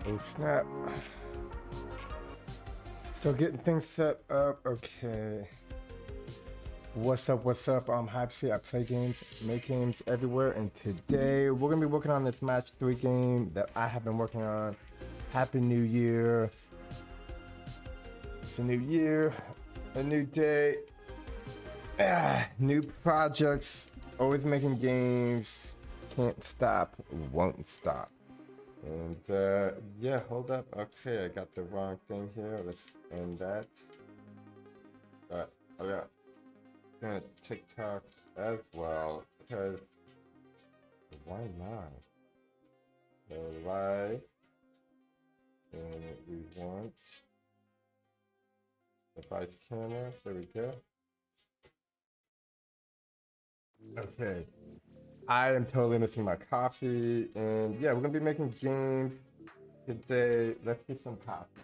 Oh snap. Still getting things set up. Okay. What's up? What's up? I'm Hypesy. I play games, make games everywhere, and today we're gonna be working on this match 3 game that I have been working on. Happy New Year. It's a new year, a new day. New projects. Always making games. Can't stop, won't stop. And yeah, hold up. Okay, I got the wrong thing here. Let's end that. Oh yeah, gonna TikTok as well, because why not? So live, and we want device camera. There we go. Okay. I am totally missing my coffee, and yeah, we're gonna be making games today. Let's get some coffee.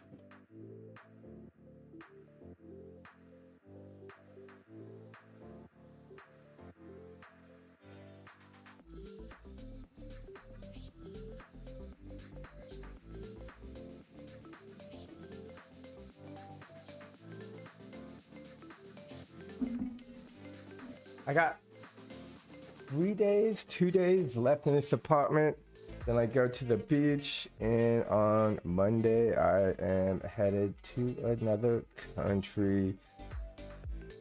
I got 2 days left in this apartment. Then I go to the beach, and on Monday I am headed to another country.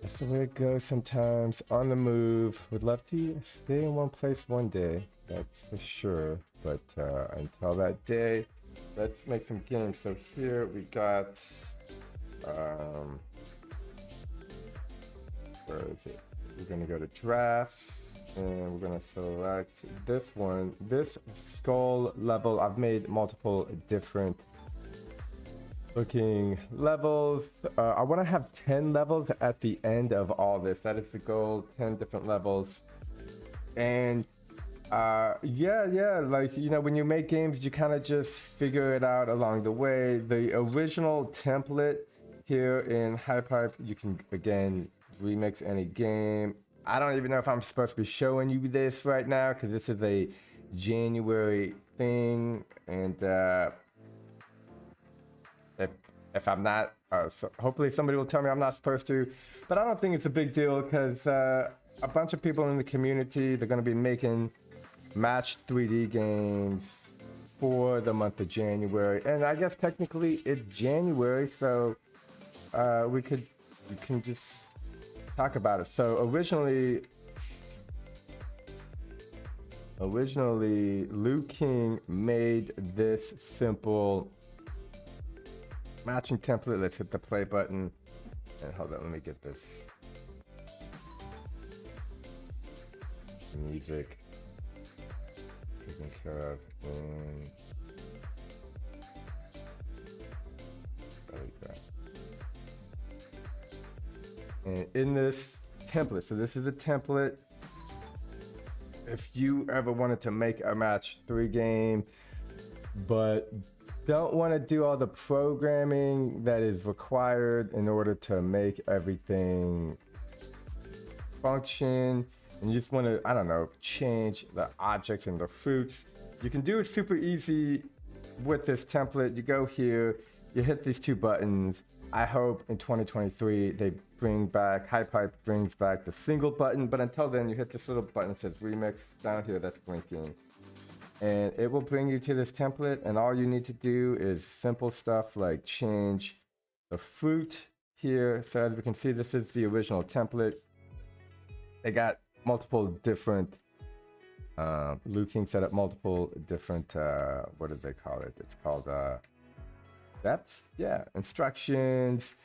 That's the way it goes sometimes. On the move. Would love to stay in one place one day, that's for sure. But until that day, let's make some games. So here we got where is it? We're gonna go to drafts. And we're gonna select this one, this skull level. I've made multiple different looking levels. I want to have 10 levels at the end of all this. That is the goal, 10 different levels. And yeah, like, you know, when you make games, you kind of just figure it out along the way. The original template here in Hype, you can again remix any game. I don't even know if I'm supposed to be showing you this right now, because this is a January thing, and if I'm not, so hopefully somebody will tell me I'm not supposed to, but I don't think it's a big deal, because a bunch of people in the community, they're going to be making match 3D games for the month of January, and I guess technically it's January, so we can just talk about it. So originally Liu King made this simple matching template. Let's hit the play button, and hold on, let me get this music taken care of. And there we go. And in this template, so this is a template. If you ever wanted to make a match 3 game, but don't want to do all the programming that is required in order to make everything function, and you just want to, I don't know, change the objects and the fruits, you can do it super easy with this template. You go here, you hit these 2 buttons. I hope in 2023 they bring back, Hype brings back the single button, but until then you hit this little button that says remix down here that's blinking, and it will bring you to this template, and all you need to do is simple stuff like change the fruit here. So as we can see, this is the original template. They got multiple different, Liu King set up multiple different, what do they call it? It's called, steps, yeah, instructions.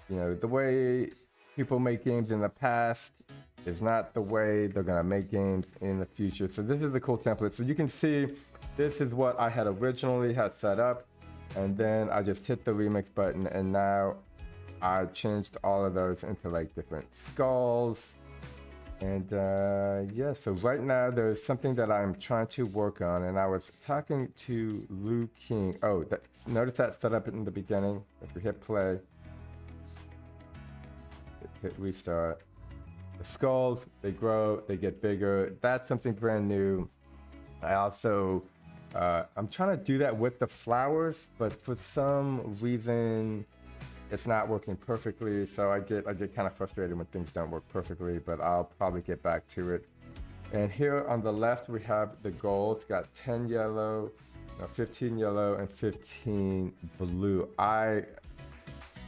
You know, the way people make games in the past is not the way they're gonna make games in the future. So this is the cool template. So you can see this is what I had originally had set up, and then I just hit the remix button, and now I changed all of those into like different skulls. And yeah, so right now there's something that I'm trying to work on, and I was talking to Liu King. Oh, notice that set up in the beginning. If we hit play, hit restart, the skulls, they grow, they get bigger. That's something brand new. I also I'm trying to do that with the flowers, but for some reason it's not working perfectly. So I get kind of frustrated when things don't work perfectly, but I'll probably get back to it. And here on the left, we have the gold. It's got 10 yellow, 15 yellow, and 15 blue. I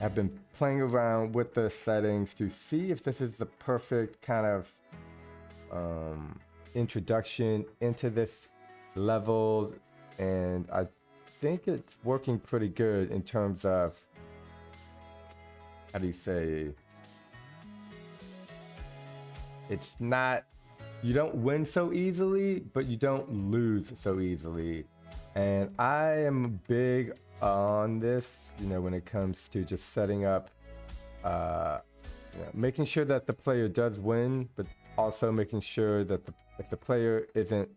have been playing around with the settings to see if this is the perfect kind of introduction into this level. And I think it's working pretty good in terms of, how do you say, it's not, you don't win so easily, but you don't lose so easily. And I am big on this, when it comes to just setting up, making sure that the player does win, but also making sure that if the player isn't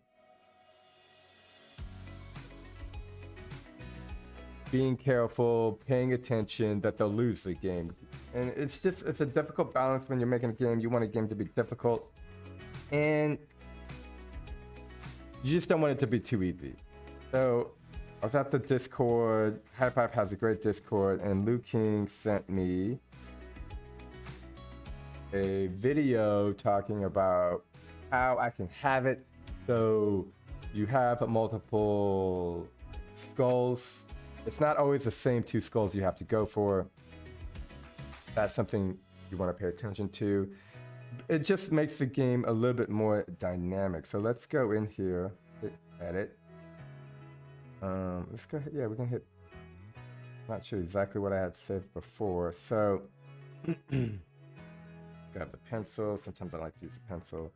being careful, paying attention, that they'll lose the game. And it's a difficult balance when you're making a game. You want a game to be difficult, and you just don't want it to be too easy. So I was at the Discord. High Five has a great Discord, and Liu King sent me a video talking about how I can have it so you have multiple skulls. It's not always the same 2 skulls you have to go for. That's something you want to pay attention to. It just makes the game a little bit more dynamic. So let's go in here, hit edit. Let's go ahead. Yeah, we can hit. Not sure exactly what I had saved before. So grab the pencil. Sometimes I like to use a pencil.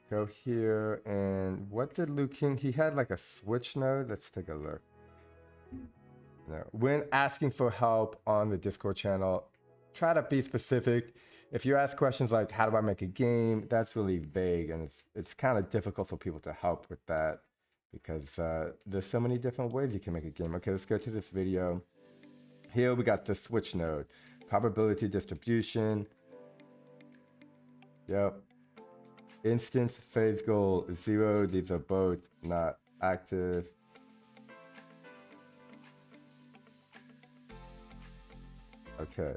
Go here, and what did Liu King? He had like a switch node. Let's take a look. When asking for help on the Discord channel, try to be specific. If you ask questions like, how do I make a game? That's really vague, and it's kind of difficult for people to help with that because there's so many different ways you can make a game. Okay, let's go to this video. Here we got the switch node, probability distribution. Yep. Instance phase goal 0. These are both not active. Okay,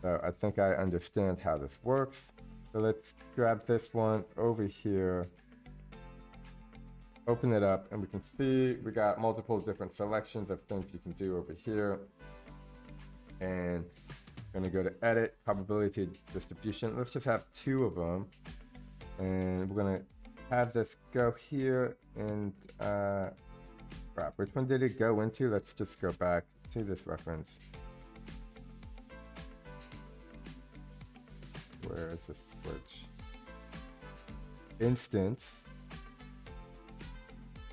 so I think I understand how this works. So let's grab this one over here, open it up, and we can see we got multiple different selections of things you can do over here. And I'm gonna go to edit, probability distribution. Let's just have 2 of them. And we're gonna have this go here, and crap, which one did it go into? Let's just go back to this reference. Where is the switch? Instance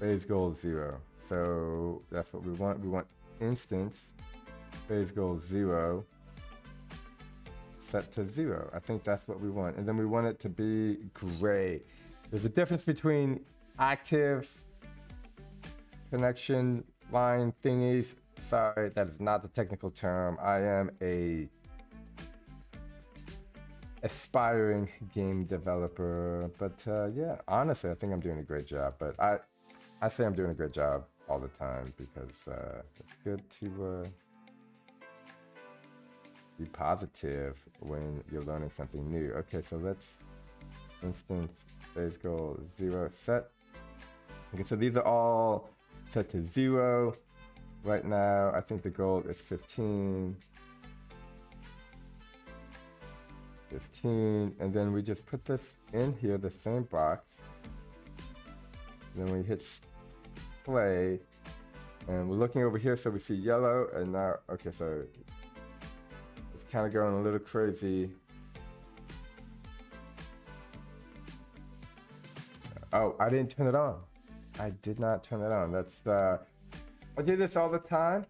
phase goal 0. So that's what we want. We want instance phase goal 0 set to 0. I think that's what we want. And then we want it to be gray. There's a difference between active connection line thingies. Sorry, that is not the technical term. I am a aspiring game developer, but yeah, honestly, I think I'm doing a great job. But I say I'm doing a great job all the time because it's good to be positive when you're learning something new. Okay, so let's instance phase goal 0 set. Okay, so these are all set to 0 right now. I think the goal is 15. 15, and then we just put this in here, the same box. Then we hit play, and we're looking over here, so we see yellow, and now, okay, so it's kind of going a little crazy. Oh, I didn't turn it on. I did not turn it on. That's I do this all the time.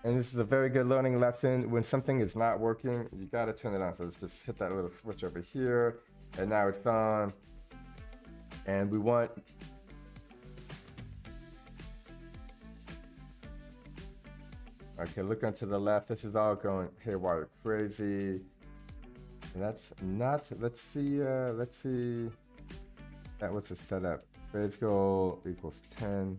And this is a very good learning lesson. When something is not working, you gotta turn it on. So let's just hit that little switch over here, and now it's on. And we want okay, look onto the left. This is all going haywire crazy. And that's not, let's see, that was the setup Phase goal equals 10.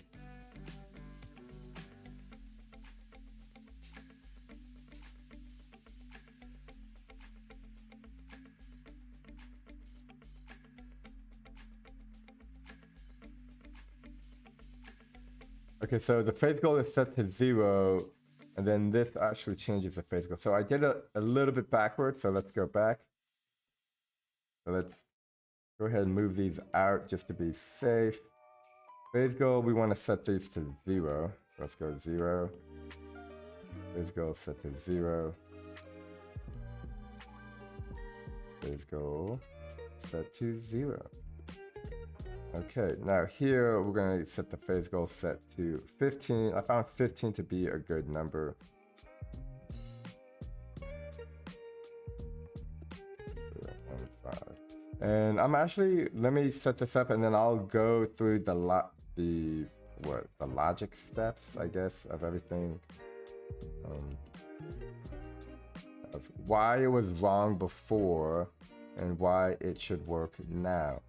Okay, so the phase goal is set to 0, and then this actually changes the phase goal. So I did it a little bit backwards, so let's go back. So let's go ahead and move these out just to be safe. Phase goal, we want to set these to 0. So let's go 0. Phase goal set to 0. Phase goal set to 0. Okay, now here we're going to set the phase goal set to 15. I found 15 to be a good number. And I'm actually, let me set this up and then I'll go through the logic steps, I guess, of everything. Of why it was wrong before and why it should work now.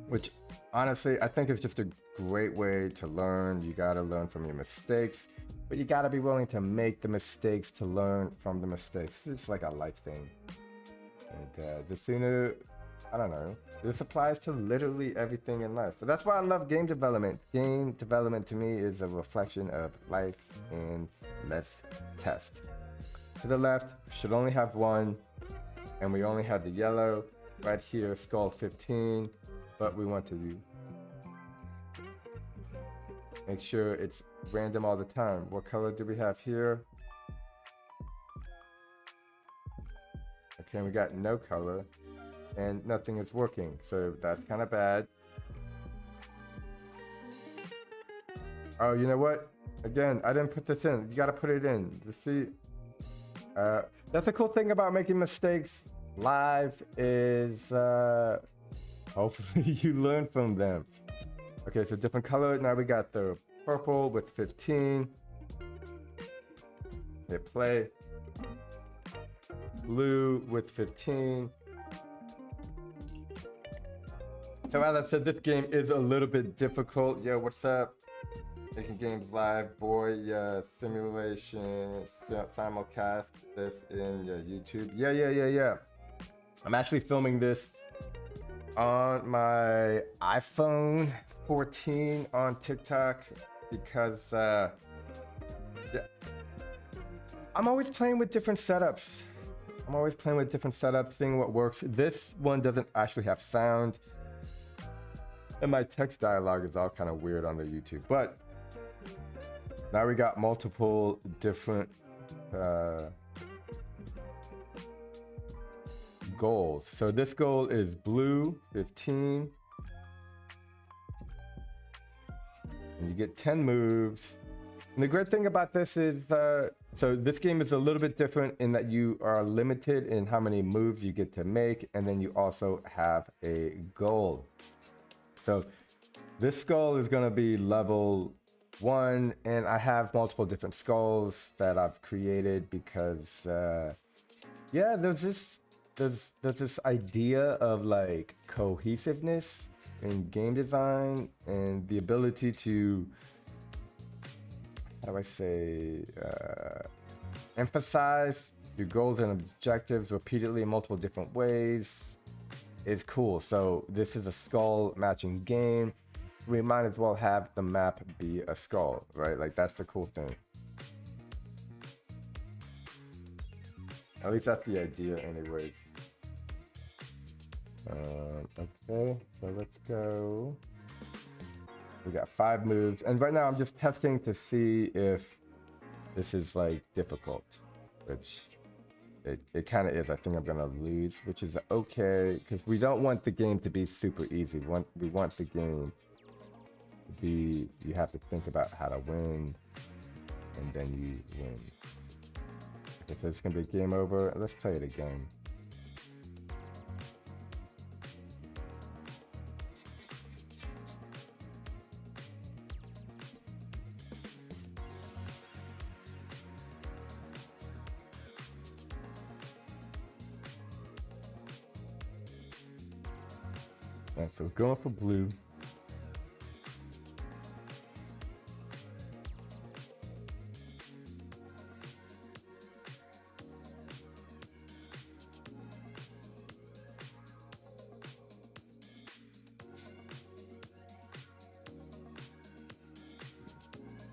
Which honestly, I think is just a great way to learn. You gotta learn from your mistakes, but you gotta be willing to make the mistakes to learn from the mistakes. It's like a life thing. And the sooner, I don't know, this applies to literally everything in life. But that's why I love game development. Game development to me is a reflection of life, and let's test. To the left, should only have one, and we only have the yellow right here, skull 15, but we want to make sure it's random all the time. What color do we have here? Okay, we got no color and nothing is working, so that's kind of bad. Oh, you know what? Again, I didn't put this in. You got to put it in. You see, that's the cool thing about making mistakes live is hopefully you learn from them. Okay, so different color. Now we got the purple with 15. Hit play. Blue with 15. So as I said, this game is a little bit difficult. Yo, what's up? Making games live, boy. Simulation, simulcast this in YouTube. Yeah. I'm actually filming this on my iPhone 14 on TikTok because I'm always playing with different setups. Seeing what works. This one doesn't actually have sound, and my text dialogue is all kind of weird on the YouTube. But now we got multiple different goals. So this goal is blue 15, and you get 10 moves. And the great thing about this is, so this game is a little bit different in that you are limited in how many moves you get to make, and then you also have a goal. So this skull is going to be level 1, and I have multiple different skulls that I've created because, there's this idea of like cohesiveness in game design and the ability to, how do I say, emphasize your goals and objectives repeatedly in multiple different ways is cool. So this is a skull matching game. We might as well have the map be a skull, right? Like that's the cool thing. At least that's the idea anyways. Okay, so let's go. We got 5 moves, and right now I'm just testing to see if this is like difficult, which it kind of is. I think I'm gonna lose, which is okay, because we don't want the game to be super easy. We want the game to be, you have to think about how to win, and then you win. If it's gonna be game over, let's play it again. Alright, so we're going for blue.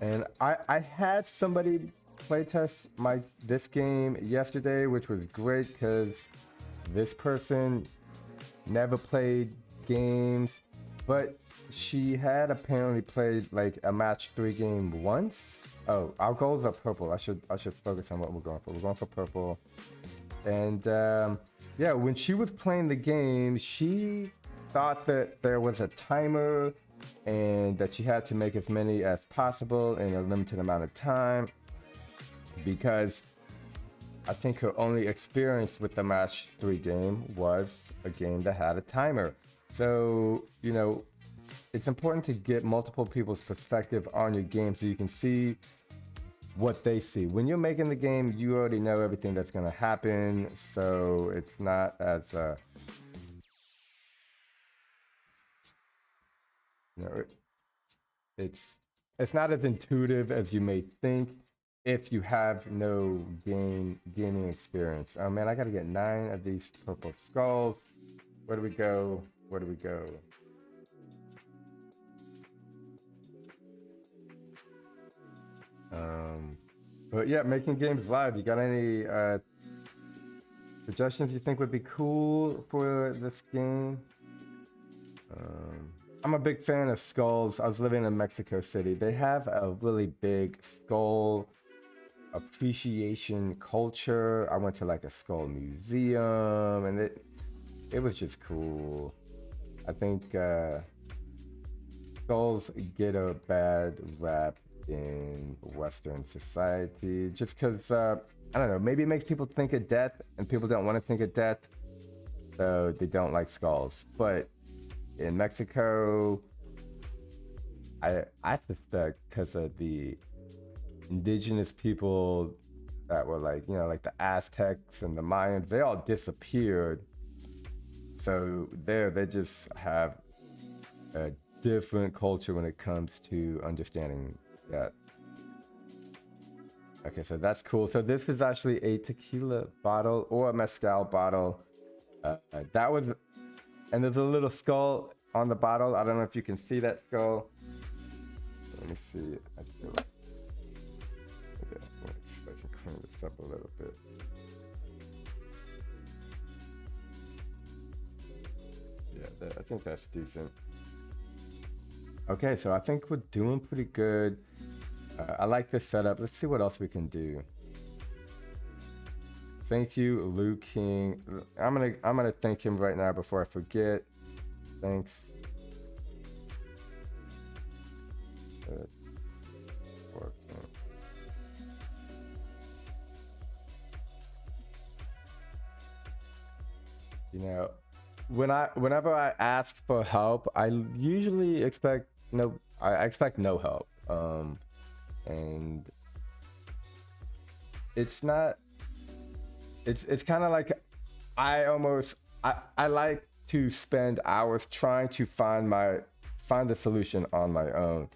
And I had somebody playtest this game yesterday, which was great because this person never played games, but she had apparently played like a match 3 game once. Oh, our goals are purple. I should focus on what we're going for. We're going for purple. And yeah, when she was playing the game, she thought that there was a timer and that she had to make as many as possible in a limited amount of time, because I think her only experience with the match 3 game was a game that had a timer. So, you know, it's important to get multiple people's perspective on your game so you can see what they see. When you're making the game, you already know everything that's going to happen, so it's not as you know, it's not as intuitive as you may think if you have no gaming experience. Oh man, I gotta get 9 of these purple skulls. Where do we go? Where do we go? But yeah, making games live. You got any suggestions you think would be cool for this game? I'm a big fan of skulls. I was living in Mexico City. They have a really big skull appreciation culture. I went to like a skull museum, and it was just cool. I think skulls get a bad rap in Western society just because I don't know, maybe it makes people think of death, and people don't want to think of death, so they don't like skulls. But in Mexico, I suspect because of the indigenous people that were like, you know, like the Aztecs and the Mayans, they all disappeared. So they just have a different culture when it comes to understanding that. Okay, so that's cool. So this is actually a tequila bottle or a mezcal bottle. That was, and there's a little skull on the bottle. I don't know if you can see that skull. Let me see. I feel like, okay, I can clean this up a little bit. Yeah, I think that's decent. Okay, so I think we're doing pretty good. I like this setup. Let's see what else we can do. Thank you, Liu King. I'm gonna thank him right now before I forget. Thanks. You know, whenever I ask for help, I usually expect I expect no help. And it's not. It's kind of like I like to spend hours trying to find the solution on my own,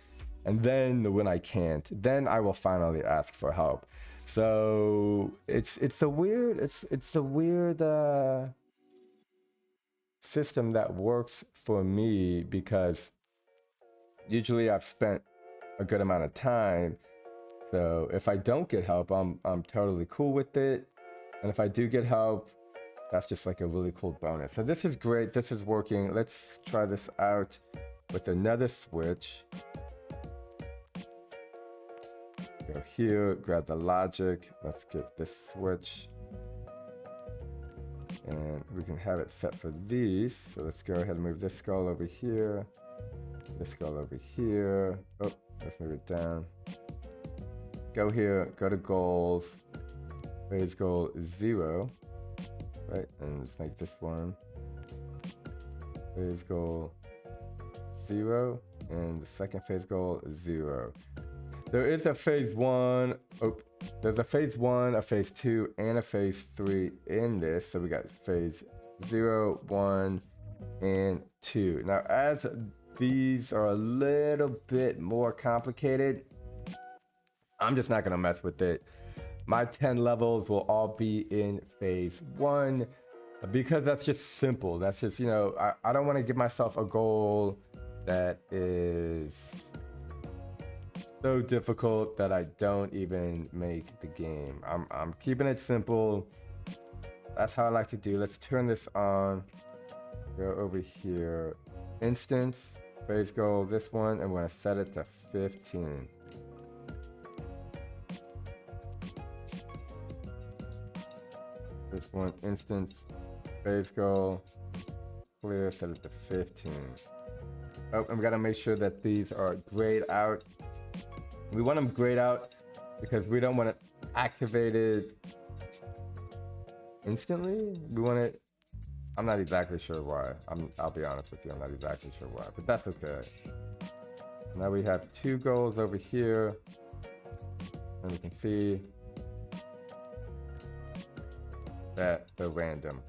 and then when I can't, then I will finally ask for help. So it's a weird system that works for me, because usually I've spent a good amount of time. So if I don't get help, I'm totally cool with it. And if I do get help, that's just like a really cool bonus. So this is great. This is working. Let's try this out with another switch. Go here, grab the logic. Let's get this switch. And we can have it set for these. So let's go ahead and move this skull over here. This skull over here. Oh, let's move it down. Go here, go to goals. Phase goal 0. Right, and let's make this one. Phase goal 0. And the second phase goal 0. There is a phase 1. Oh, there's a phase 1, a phase 2, and a phase 3 in this. So we got phase 0, 1, and 2. Now, as these are a little bit more complicated, I'm just not gonna mess with it. My 10 levels will all be in phase 1 because that's just simple. That's just, you know, I don't want to give myself a goal that is so difficult that I don't even make the game. I'm keeping it simple. That's how I like to do. Let's turn this on. Go over here. Instance, phase goal, this one, and we're gonna set it to 15. This one, instance, phase goal, clear, set it to 15. Oh, and we gotta make sure that these are grayed out. We want them grayed out because we don't want it activated instantly. We want it, I'm not exactly sure why. I'll be honest with you, I'm not exactly sure why, but that's okay. Now we have two goals over here, and we can see that they're random.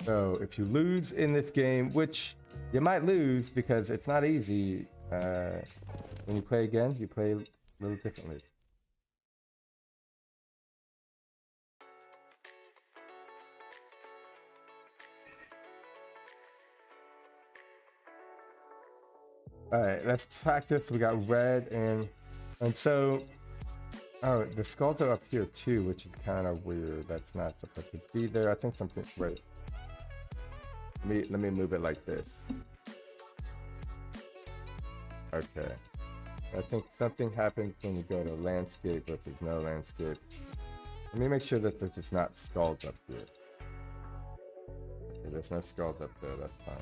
So if you lose in this game, which you might lose because it's not easy, when you play again, you play a little differently. All right, let's practice. We got red and so, oh, the skulls are up here too, which is kind of weird. That's not supposed to be there. I think something, wait. Let me move it like this. Okay. I think something happens when you go to landscape versus no landscape. Let me make sure that there's just not skulls up here. Okay, there's no skulls up there, that's fine.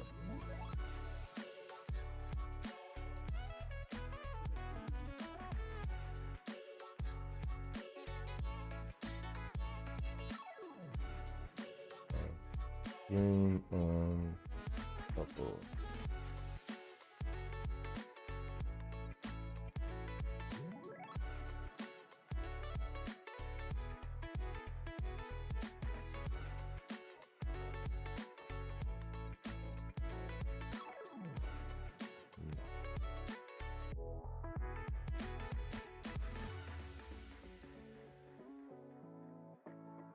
Green and purple.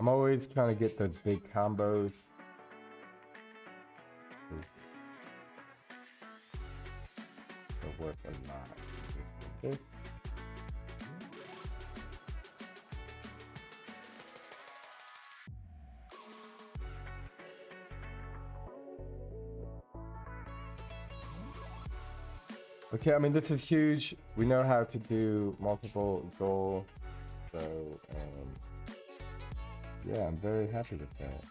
I'm always trying to get those big combos. It'll work a lot. Okay. Okay, I mean, this is huge. We know how to do multiple goal. So, yeah, I'm very happy with that.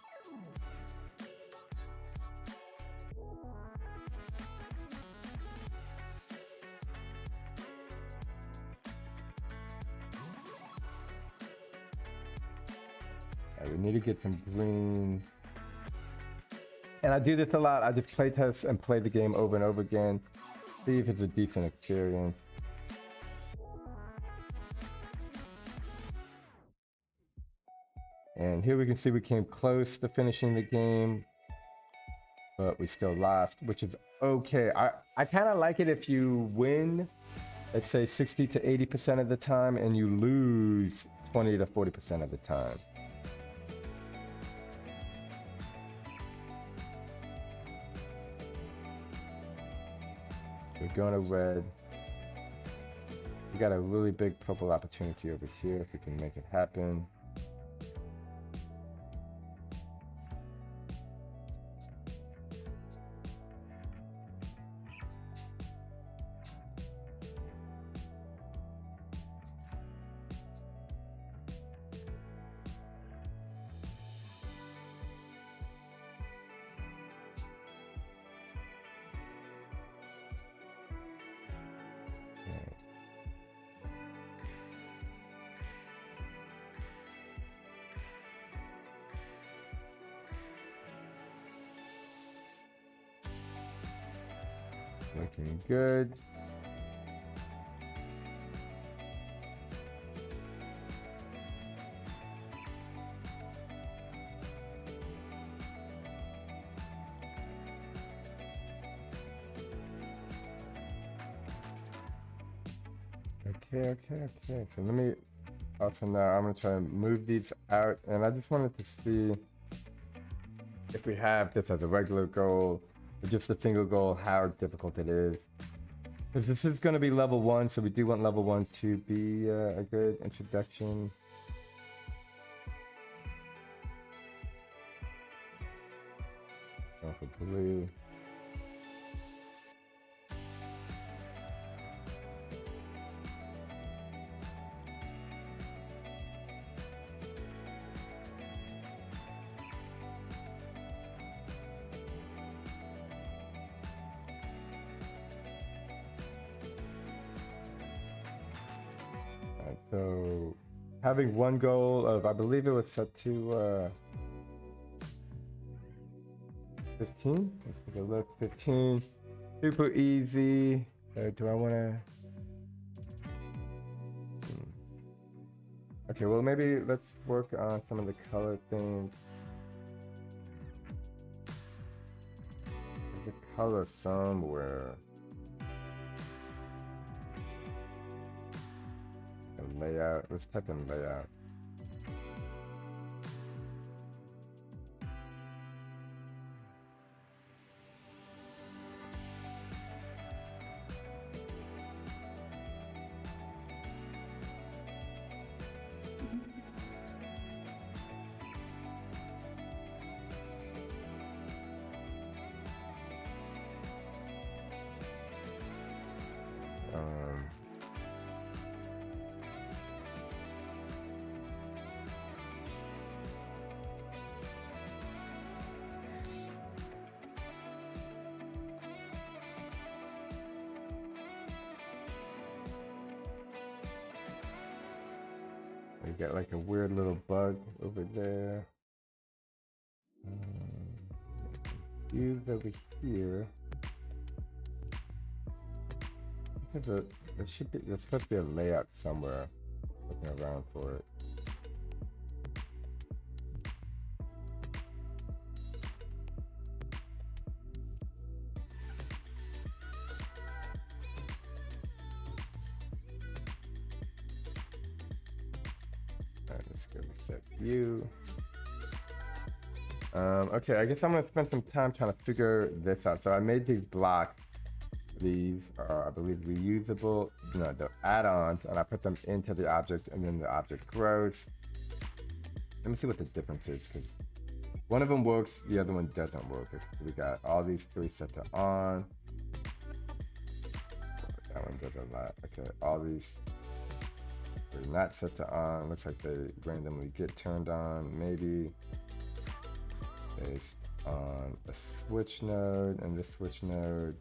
Right, we need to get some green. And I do this a lot. I just play test and play the game over and over again. See if it's a decent experience. And here we can see we came close to finishing the game, but we still lost, which is okay. I kind of like it if you win, let's say 60 to 80% of the time, and you lose 20 to 40% of the time. We're going to red. We got a really big purple opportunity over here if we can make it happen. Looking good. Okay. So let me, also now I'm gonna try to move these out, and I just wanted to see if we have this as a regular goal, or just a single goal, how difficult it is. Because this is going to be level 1, so we do want level 1 to be a good introduction. Go for blue. So having one goal of, I believe it was set to 15. Let's take a look. 15, super easy. Do I want to? Okay, well maybe let's work on some of the color things. There's a color somewhere. Layout. Let's type in layout. We got like a weird little bug over there. Views over here. There should be, there's supposed to be a layout somewhere. Looking around for it. Let's go reset view. Okay, I guess I'm gonna spend some time trying to figure this out. So I made these blocks. These are, I believe, reusable, no, the add-ons, and I put them into the object, and then the object grows. Let me see what the difference is, because one of them works, the other one doesn't work. We got all these three set to on. That one does a lot. Okay, all these are not set to on. Looks like they randomly get turned on, maybe based on a switch node, and this switch node.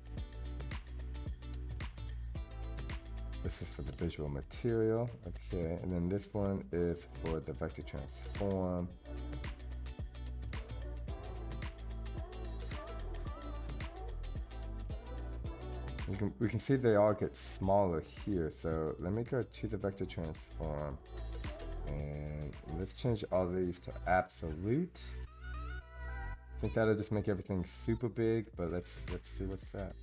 This is for the visual material, okay, and then this one is for the vector transform. We can see they all get smaller here, so let me go to the vector transform, and let's change all these to absolute. I think that'll just make everything super big, but let's see what's that.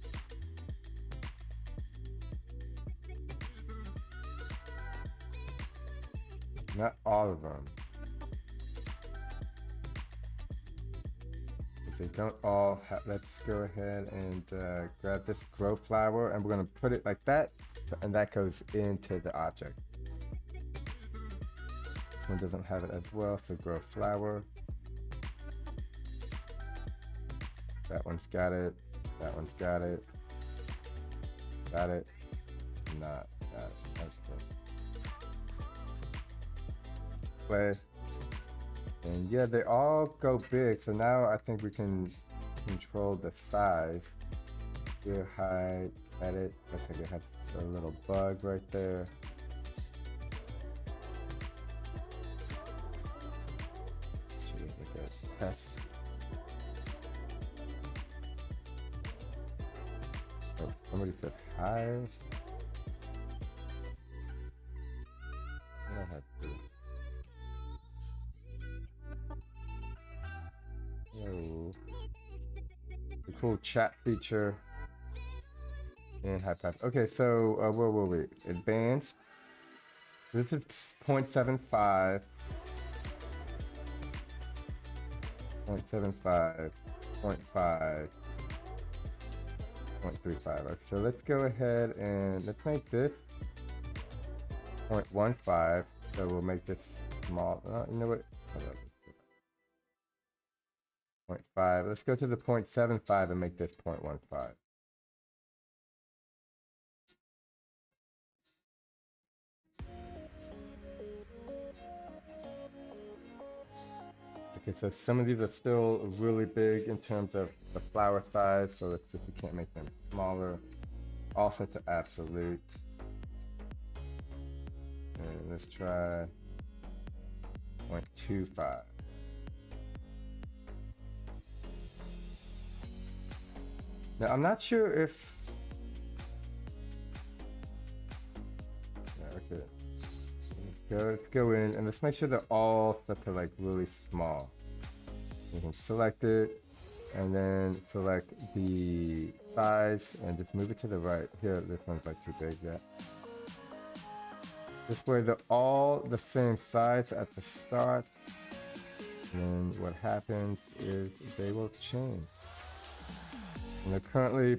Not all of them. If they don't all let's go ahead and grab this grow flower, and we're gonna put it like that, and that goes into the object. This one doesn't have it as well, so grow flower. That one's got it. That one's got it. Got it. Not that. That's good. Play. And yeah, they all go big, so now I think we can control the size. Here, hide, edit. Looks like it has a little bug right there. Should we look at test? Oh, somebody said hide. I don't have to. The cool chat feature and high five. Okay, so where were we? Advanced. This is 0.75. 0.75. 0.5. 0.35. Okay, so let's go ahead and let's make this 0.15. So we'll make this small. You know what? Hold on. 0.5. Let's go to the 0.75 and make this 0.15. Okay, so some of these are still really big in terms of the flower size, so let's see if we can't make them smaller. All set to absolute. And let's try 0.25. Now, I'm not sure if... Yeah, okay. Let's go in and let's make sure they're all set to like really small. You can select it and then select the size and just move it to the right. Here, this one's like too big, yeah. This way they're all the same size at the start. And then what happens is they will change. And they're currently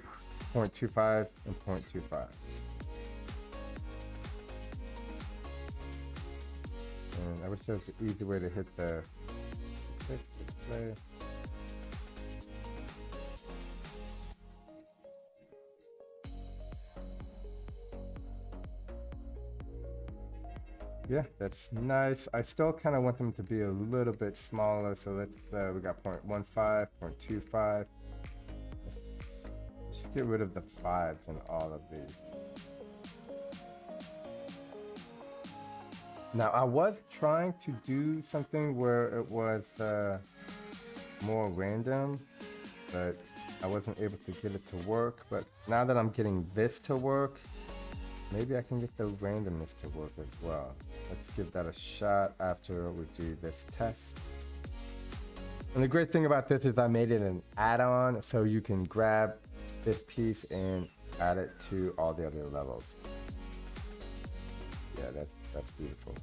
0.25 and 0.25. And I wish there was an easy way to hit the display. Yeah, that's nice. I still kind of want them to be a little bit smaller. So let's, we got 0.15, 0.25. Let's get rid of the 5s in all of these. Now, I was trying to do something where it was more random, but I wasn't able to get it to work. But now that I'm getting this to work, maybe I can get the randomness to work as well. Let's give that a shot after we do this test. And the great thing about this is I made it an add-on, so you can grab this piece and add it to all the other levels. Yeah, that's beautiful.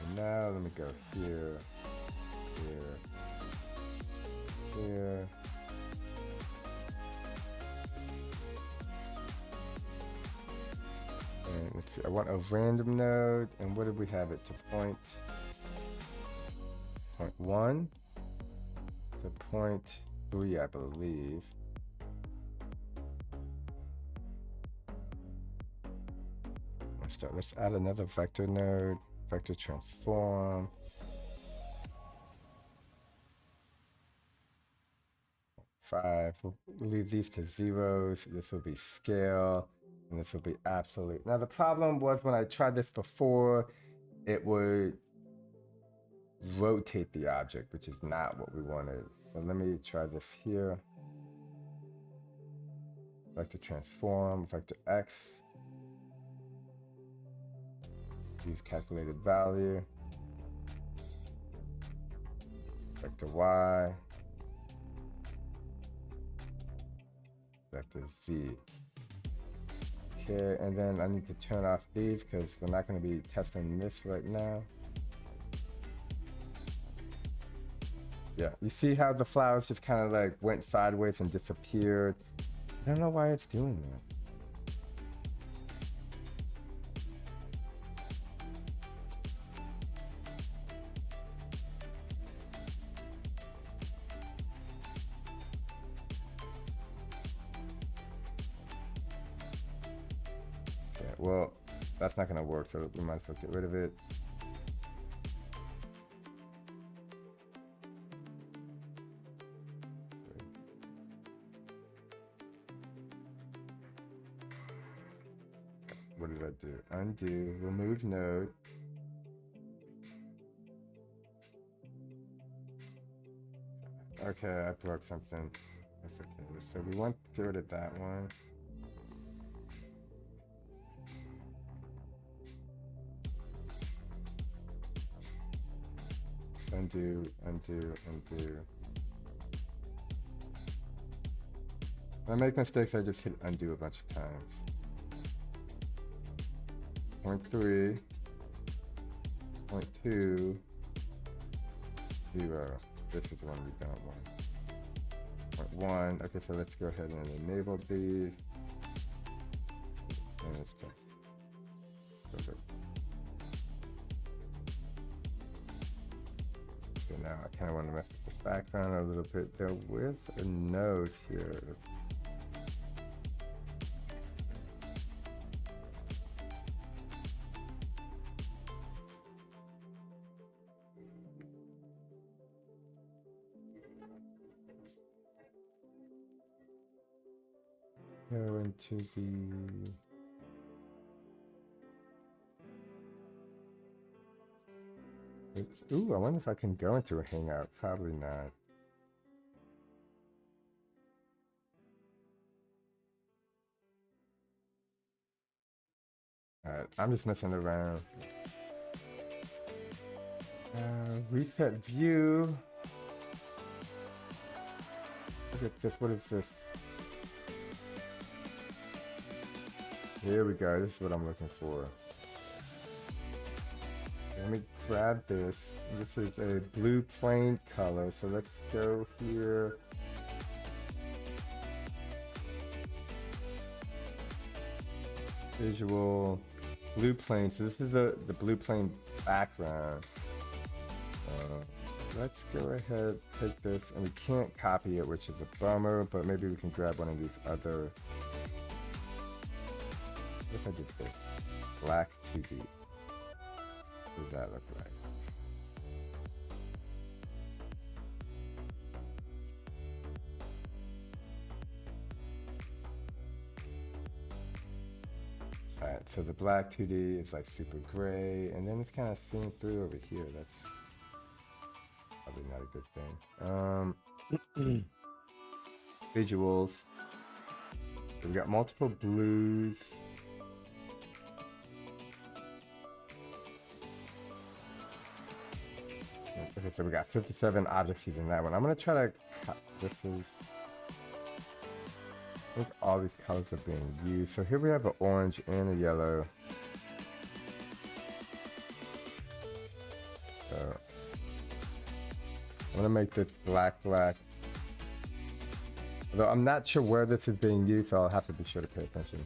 And now let me go here, here, here. And let's see, I want a random node, and what did we have it to point 0.1 to 0.3, I believe. Let's add another vector node, vector transform. 5, we'll leave these to zeros. This will be scale, and this will be absolute. Now the problem was when I tried this before, it would rotate the object, which is not what we wanted. So let me try this here. Vector transform, vector X. Use calculated value. Vector Y. Vector Z. Okay, and then I need to turn off these because we're not going to be testing this right now. Yeah, you see how the flowers just kind of like went sideways and disappeared? I don't know why it's doing that. Okay, well, that's not going to work, so we might as well get rid of it. What did I do? Undo, remove node. Okay, I broke something. That's okay. So we want to get rid of that one. Undo, undo, undo. When I make mistakes, I just hit undo a bunch of times. 0.3, 0.2, 0. This is the one we don't want. 0.1. Okay, so let's go ahead and enable these. And it's text. Perfect. So now I kind of want to mess with the background a little bit. There was a note here. Go into the ooh, I wonder if I can go into a Hangout. Probably not. Alright, I'm just messing around. Reset view. Look at this. What is this? Here we go. This is what I'm looking for. Let me grab this. This is a blue plain color. So let's go here. Visual blue plain. So this is the blue plain background. Let's go ahead, take this, and we can't copy it, which is a bummer, but maybe we can grab one of these other. What if I did this? Black 2D. What does that look like? Alright, so the black 2D is like super gray, and then it's kind of seen through over here. That's probably not a good thing. Visuals. So we've got multiple blues. Okay, so we got 57 objects using that one. I'm gonna try to cut. This is. I think all these colors are being used. So here we have an orange and a yellow. So I'm gonna make this black. Although I'm not sure where this is being used, so I'll have to be sure to pay attention.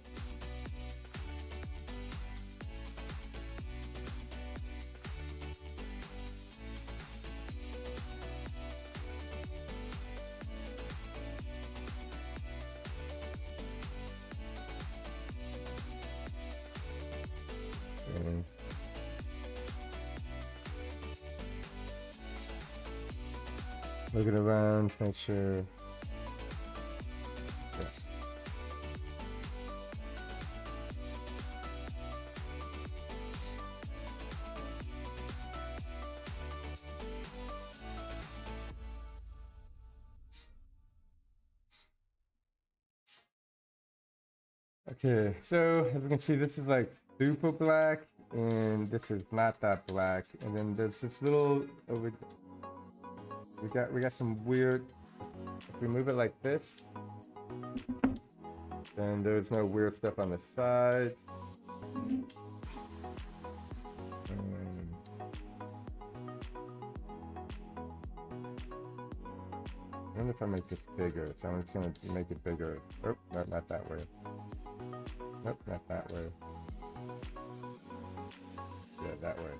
Looking around to make sure. Yeah. Okay, so as we can see, this is like super black, and this is not that black. And then there's this little over. We got some weird. If we move it like this, then there's no weird stuff on the side. I wonder if I make this bigger. So I'm just gonna make it bigger. Oh, no, not that way. Nope, not that way. Yeah, that way.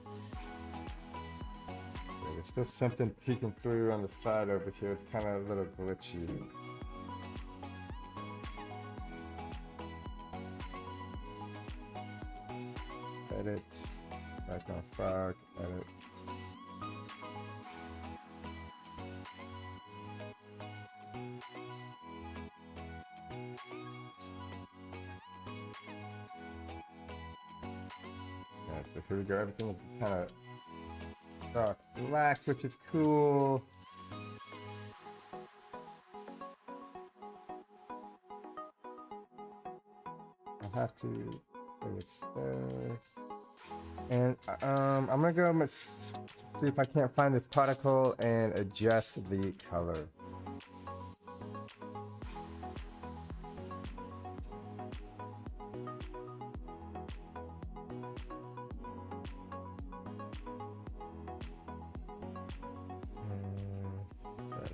There's still something peeking through on the side over here. It's kind of a little glitchy. Edit. Back on fog. Edit. Yeah, so here we go. Everything will be kind of dark black, which is cool. I'll have to fix this. And I'm gonna go see if I can't find this particle and adjust the color.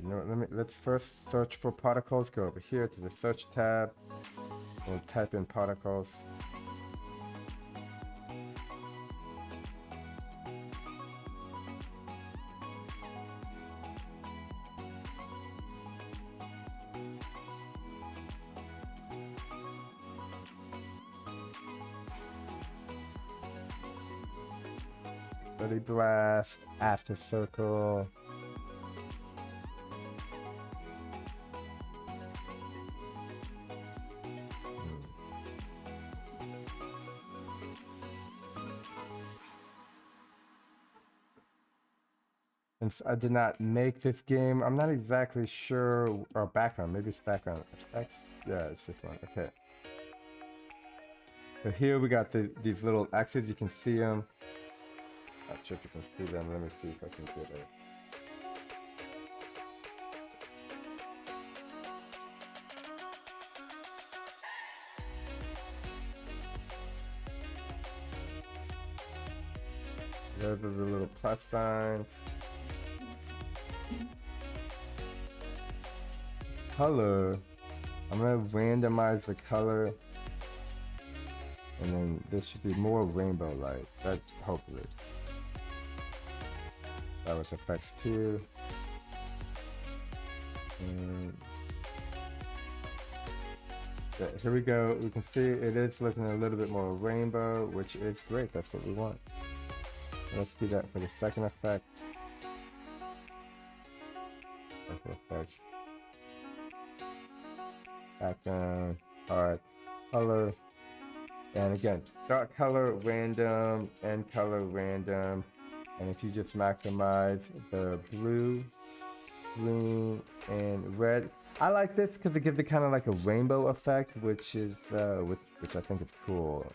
You know, let's first search for particles. Go over here to the search tab. We'll type in particles. Ready blast, after circle. Since I did not make this game, I'm not exactly sure. Or background, maybe it's background effects. Yeah, it's this one. Okay. So here we got these little X's. You can see them. Not sure if you can see them. Let me see if I can get it. Those are the little plus signs. Color. I'm gonna randomize the color. And then there should be more rainbow light. That hopefully. That was effects too. And yeah, here we go. We can see it is looking a little bit more rainbow, which is great. That's what we want. Let's do that for the second effect. Second effect. Background. Alright. Color. And again, dark color random, end color random. And if you just maximize the blue, green, and red. I like this because it gives it kind of like a rainbow effect, which is which I think is cool.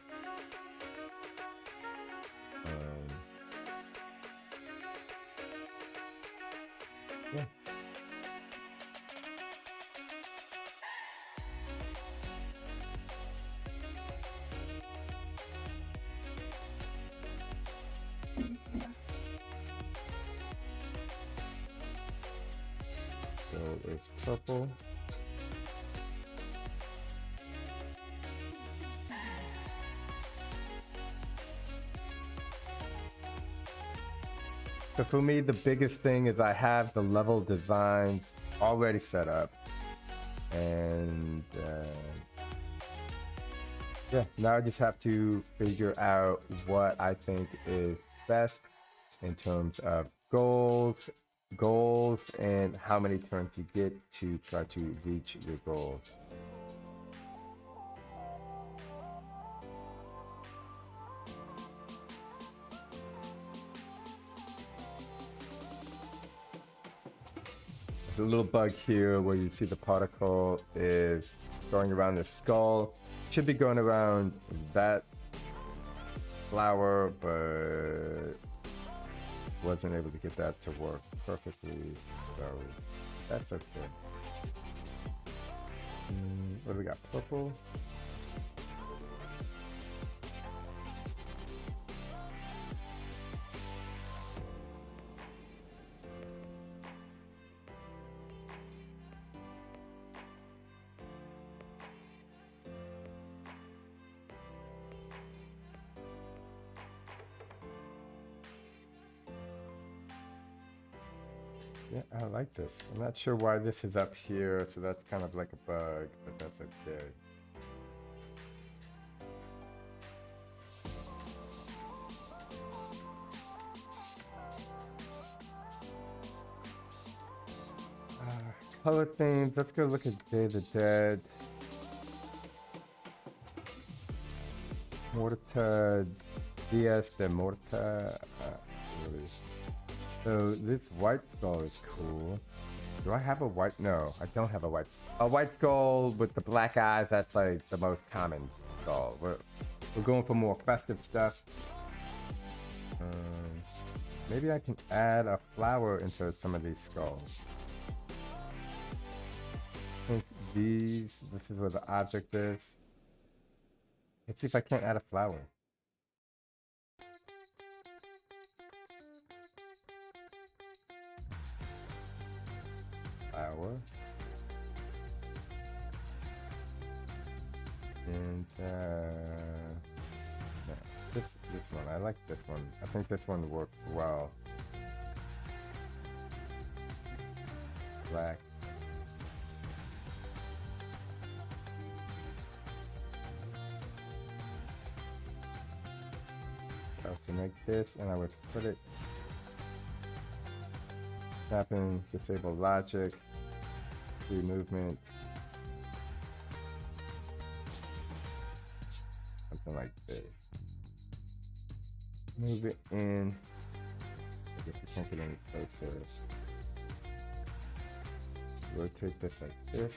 Yeah. So it's purple. So for me, the biggest thing is I have the level designs already set up. And yeah, now I just have to figure out what I think is best in terms of goals, and how many turns you get to try to reach your goals. There's a little bug here where you see the particle is going around the skull. It should be going around that flower, but wasn't able to get that to work perfectly, so that's okay. What do we got? Purple. Yeah, I like this. I'm not sure why this is up here, so that's kind of like a bug, but that's okay. Color themes, let's go look at Day of the Dead. Morta, Dias de Morta. Really. So this white skull is cool. Do I have a white? No, I don't have a white. A white skull with the black eyes, that's like the most common skull. We're going for more festive stuff. Maybe I can add a flower into some of these skulls. I think this is where the object is. Let's see if I can't add a flower. Flour. And yeah, this one. I like this one. I think this one works well. Black. To make this, and I would put it tapping, disable logic, free movement, something like this. Move it in. I guess we can't get any closer. Rotate this like this.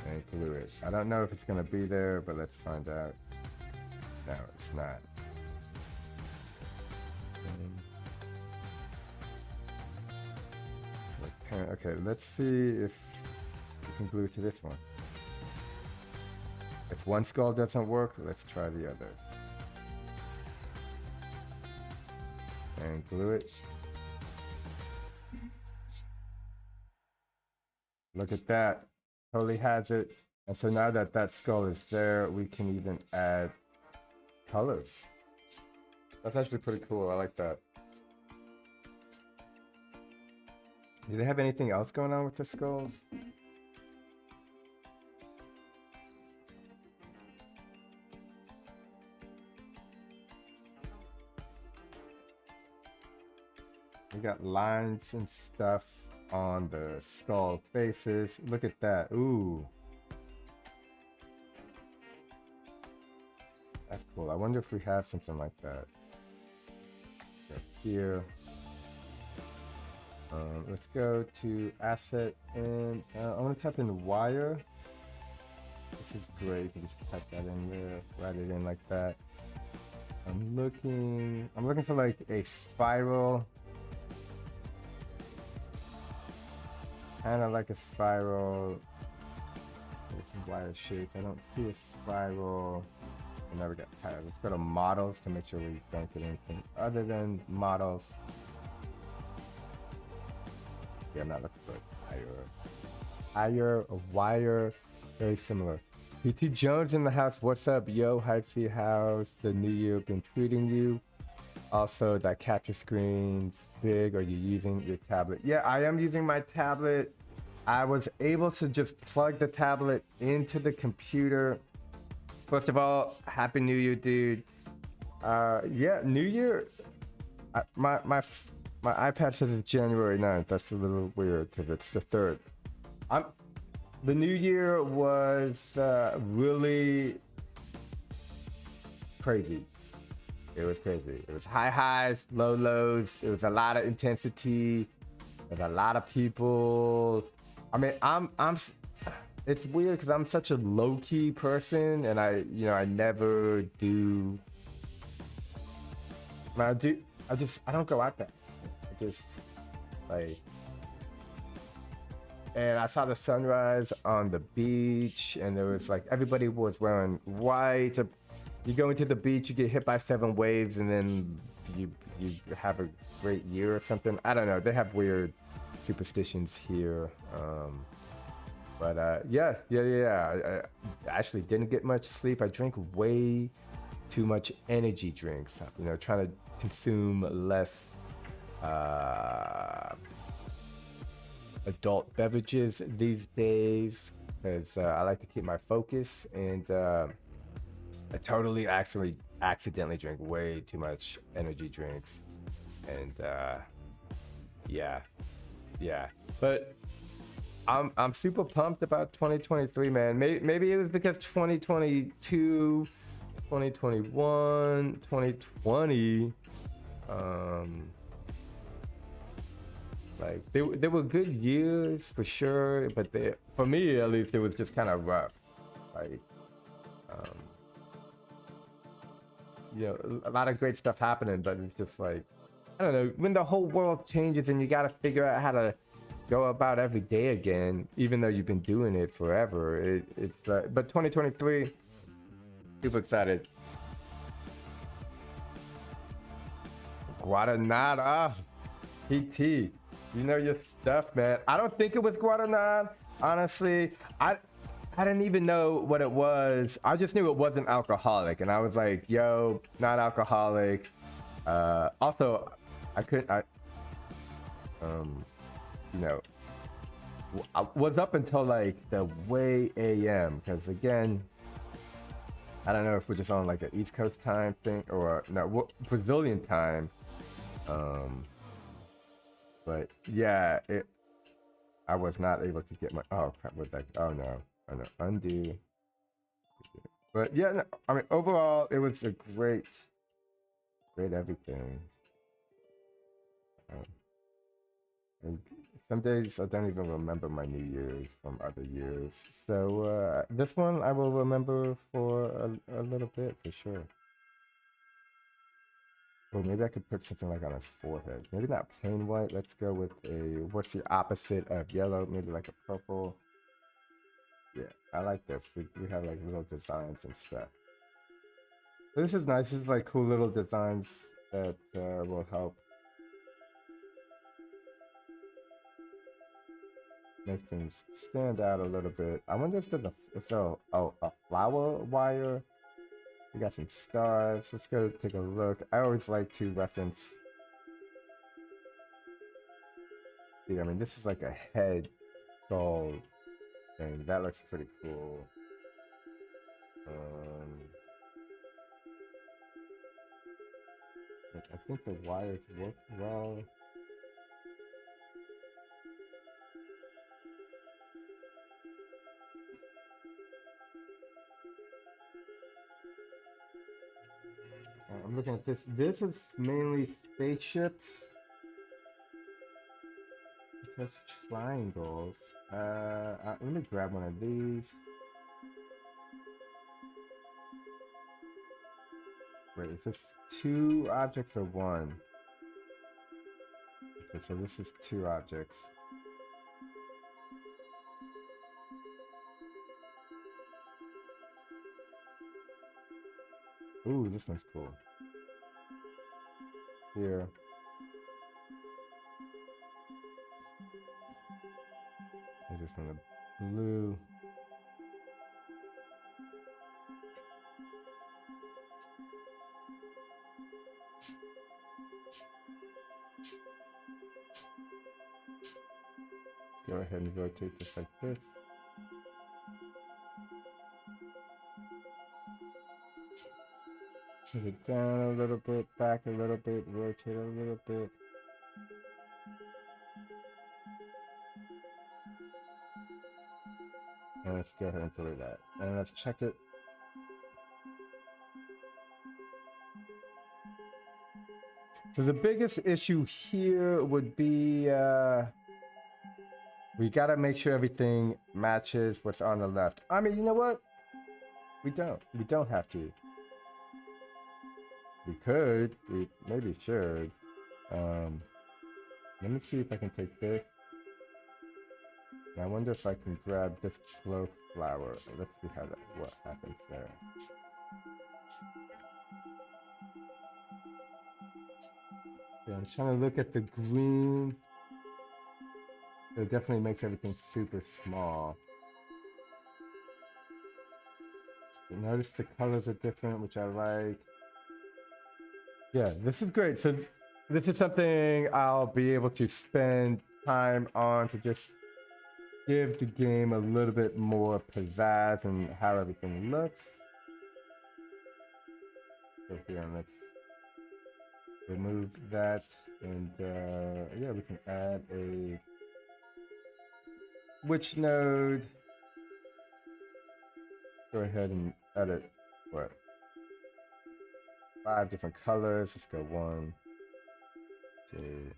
And glue it. I don't know if it's gonna be there, but let's find out. No, it's not. Okay, let's see if we can glue it to this one. If one skull doesn't work, let's try the other. And glue it. Look at that. Totally has it. And so now that that skull is there, we can even add colors. That's actually pretty cool. I like that. Do they have anything else going on with the skulls? We got lines and stuff on the skull faces. Look at that. Ooh. That's cool. I wonder if we have something like that. Let's go here. Let's go to asset, and I want to type in wire. This is great. You can just type that in there, write it in like that. I'm looking for like a spiral. Kind of like a spiral. There's some wire shapes. I don't see a spiral. I never got tired. Let's go to models to make sure we don't get anything other than models. Yeah, I'm not looking for higher wire. Very similar. PT Jones in the house. What's up, yo? Hypesy, how's the new year been treating you? Also, that capture screen's big. Are you using your tablet? Yeah, I am using my tablet. I was able to just plug the tablet into the computer. First of all, Happy New Year, dude. Yeah, New Year. My iPad says it's January 9th. That's a little weird because it's the 3rd. The New Year was really crazy. It was crazy. It was high highs, low lows. It was a lot of intensity. There's a lot of people. I mean, it's weird because I'm such a low key person, and I never do. I don't go out there. I just like. And I saw the sunrise on the beach, and there was like everybody was wearing white. You go into the beach, you get hit by 7 waves, and then you have a great year or something. I don't know. They have weird superstitions here. Yeah. I actually didn't get much sleep. I drank way too much energy drinks. Trying to consume less adult beverages these days because I like to keep my focus, and I totally accidentally drank way too much energy drinks, and yeah. But I'm super pumped about 2023, man. Maybe it was because 2022, 2021, 2020, like they were good years for sure, but for me at least, it was just kind of rough. Like, a lot of great stuff happening, but it's just like, I don't know, when the whole world changes and you got to figure out how to go about every day again, even though you've been doing it forever. But 2023, super excited. Guaranada. PT. You know your stuff, man. I don't think it was Guaranada. Honestly, I didn't even know what it was. I just knew it wasn't alcoholic, and I was like, "Yo, not alcoholic." Also, you know, I was up until like the way AM, because again, I don't know if we're just on like an East Coast time thing or no, Brazilian time. But yeah, I was not able to get my, oh crap, was like, oh no, undo. But yeah, no, I mean, overall, it was a great everything. And some days I don't even remember my New Year's from other years. So this one I will remember for a little bit for sure. Or maybe I could put something like on his forehead. Maybe not plain white. Let's go with what's the opposite of yellow? Maybe like a purple. Yeah, I like this. We have like little designs and stuff. This is nice. This is like cool little designs that will help make things stand out a little bit. I wonder if there's a flower wire. We got some stars. Let's go take a look. I always like to reference. See, I mean, this is like a head skull thing. That looks pretty cool. I think the wires work well. I'm looking at this. This is mainly spaceships. It has triangles. Let me grab one of these. Wait, is this 2 objects or 1? Okay, so this is 2 objects. Ooh, this one's cool. Here. I just want a blue. Go ahead and rotate this like this. Move it down a little bit, back a little bit, rotate a little bit. And let's go ahead and delete that. And let's check it. So the biggest issue here would be we gotta make sure everything matches what's on the left. I mean, you know what? We don't have to. We could, we maybe should. Let me see if I can take this. And I wonder if I can grab this glow flower. Let's see what happens there. Yeah, I'm trying to look at the green. It definitely makes everything super small. You notice the colors are different, which I like. Yeah, this is great. So this is something I'll be able to spend time on to just give the game a little bit more pizzazz and how everything looks. So here, let's remove that, and yeah, we can add a which node. Go ahead and edit what? 5 different colors. Let's go 1, 2,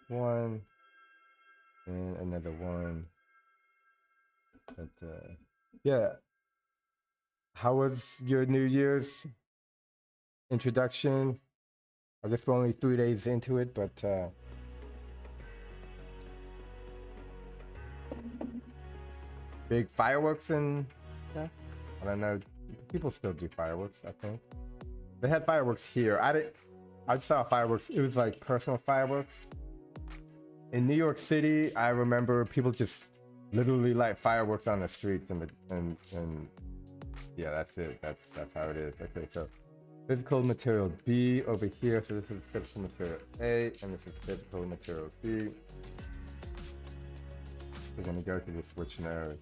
1, and another 1. But yeah, how was your New Year's introduction? I guess we're only 3 days into it, but big fireworks and stuff. I don't know. People still do fireworks, I think. They had fireworks here. I saw fireworks. It was like personal fireworks. In New York City, I remember people just literally light fireworks on the streets and yeah, that's it. That's how it is. Okay, so physical material B over here. So this is physical material A, and this is physical material B. We're gonna go to the switch node.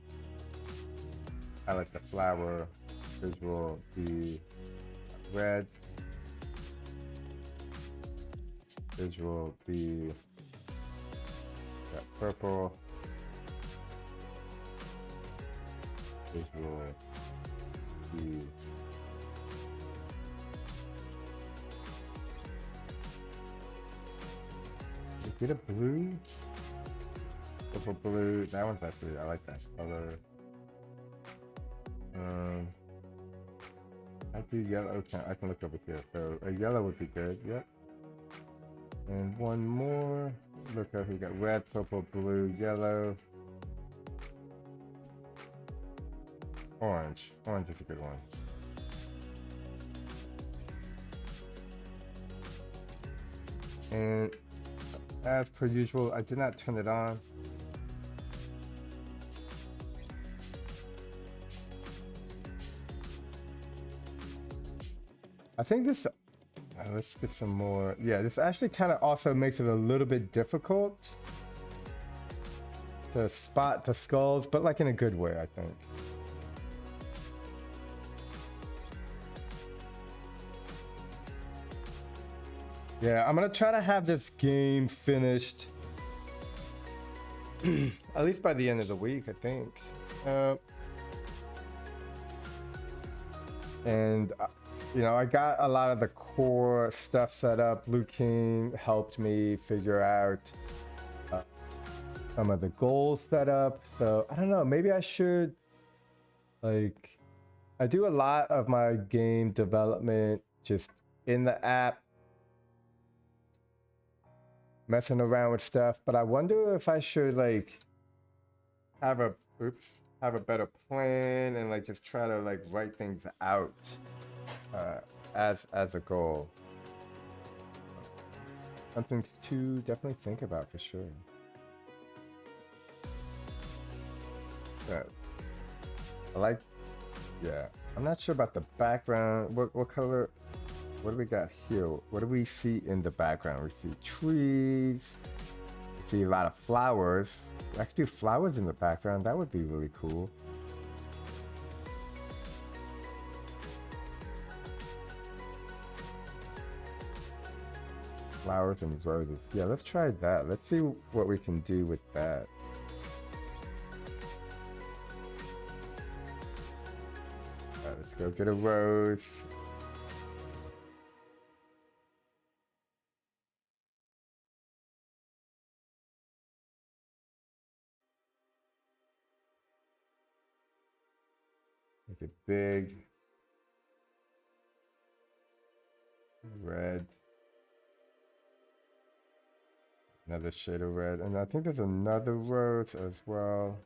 I like the flower. Visual B red. Visual B got purple. Visual B get a blue, purple blue. That one's actually, I like that color. I do yellow. Okay, I can look over here. So a yellow would be good. Yep. And one more. Look over here. We got red, purple, blue, yellow, orange. Orange is a good one. And as per usual, I did not turn it on. I think this, let's get some more. Yeah, this actually kind of also makes it a little bit difficult to spot the skulls, but like in a good way, I think. Yeah, I'm gonna try to have this game finished at least by the end of the week, I think. And you know, I got a lot of the core stuff set up. Blue King helped me figure out some of the goals set up. So I don't know, maybe I should, like, I do a lot of my game development just in the app, messing around with stuff, but I wonder if I should like have a better plan and like just try to like write things out as a goal. Something to definitely think about for sure. I like, yeah, I'm not sure about the background. What color? What do we got here? What do we see in the background? We see trees. We see a lot of flowers. I could do flowers in the background. That would be really cool. Flowers and roses. Yeah, let's try that. Let's see what we can do with that. All right, let's go get a rose. Make it big. Red. Another shade of red. And I think there's another rose as well.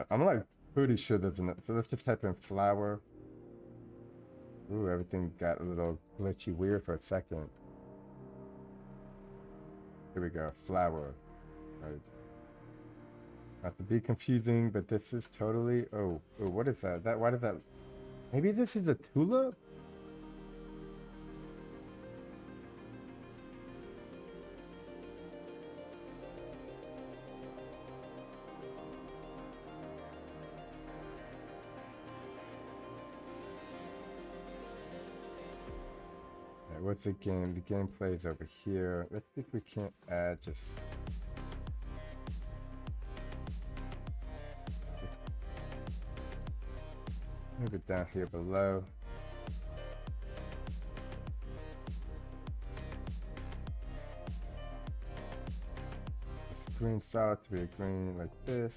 I'm like pretty sure there's another. So let's just type in flower. Ooh, everything got a little glitchy weird for a second. Here we go, flower. Right. Not to be confusing, but this is totally, oh, what is that? Why does that, maybe this is a tulip? What's the game? The gameplay is over here. Let's see if we can't add just move it down here below. The screen solid to be a green like this.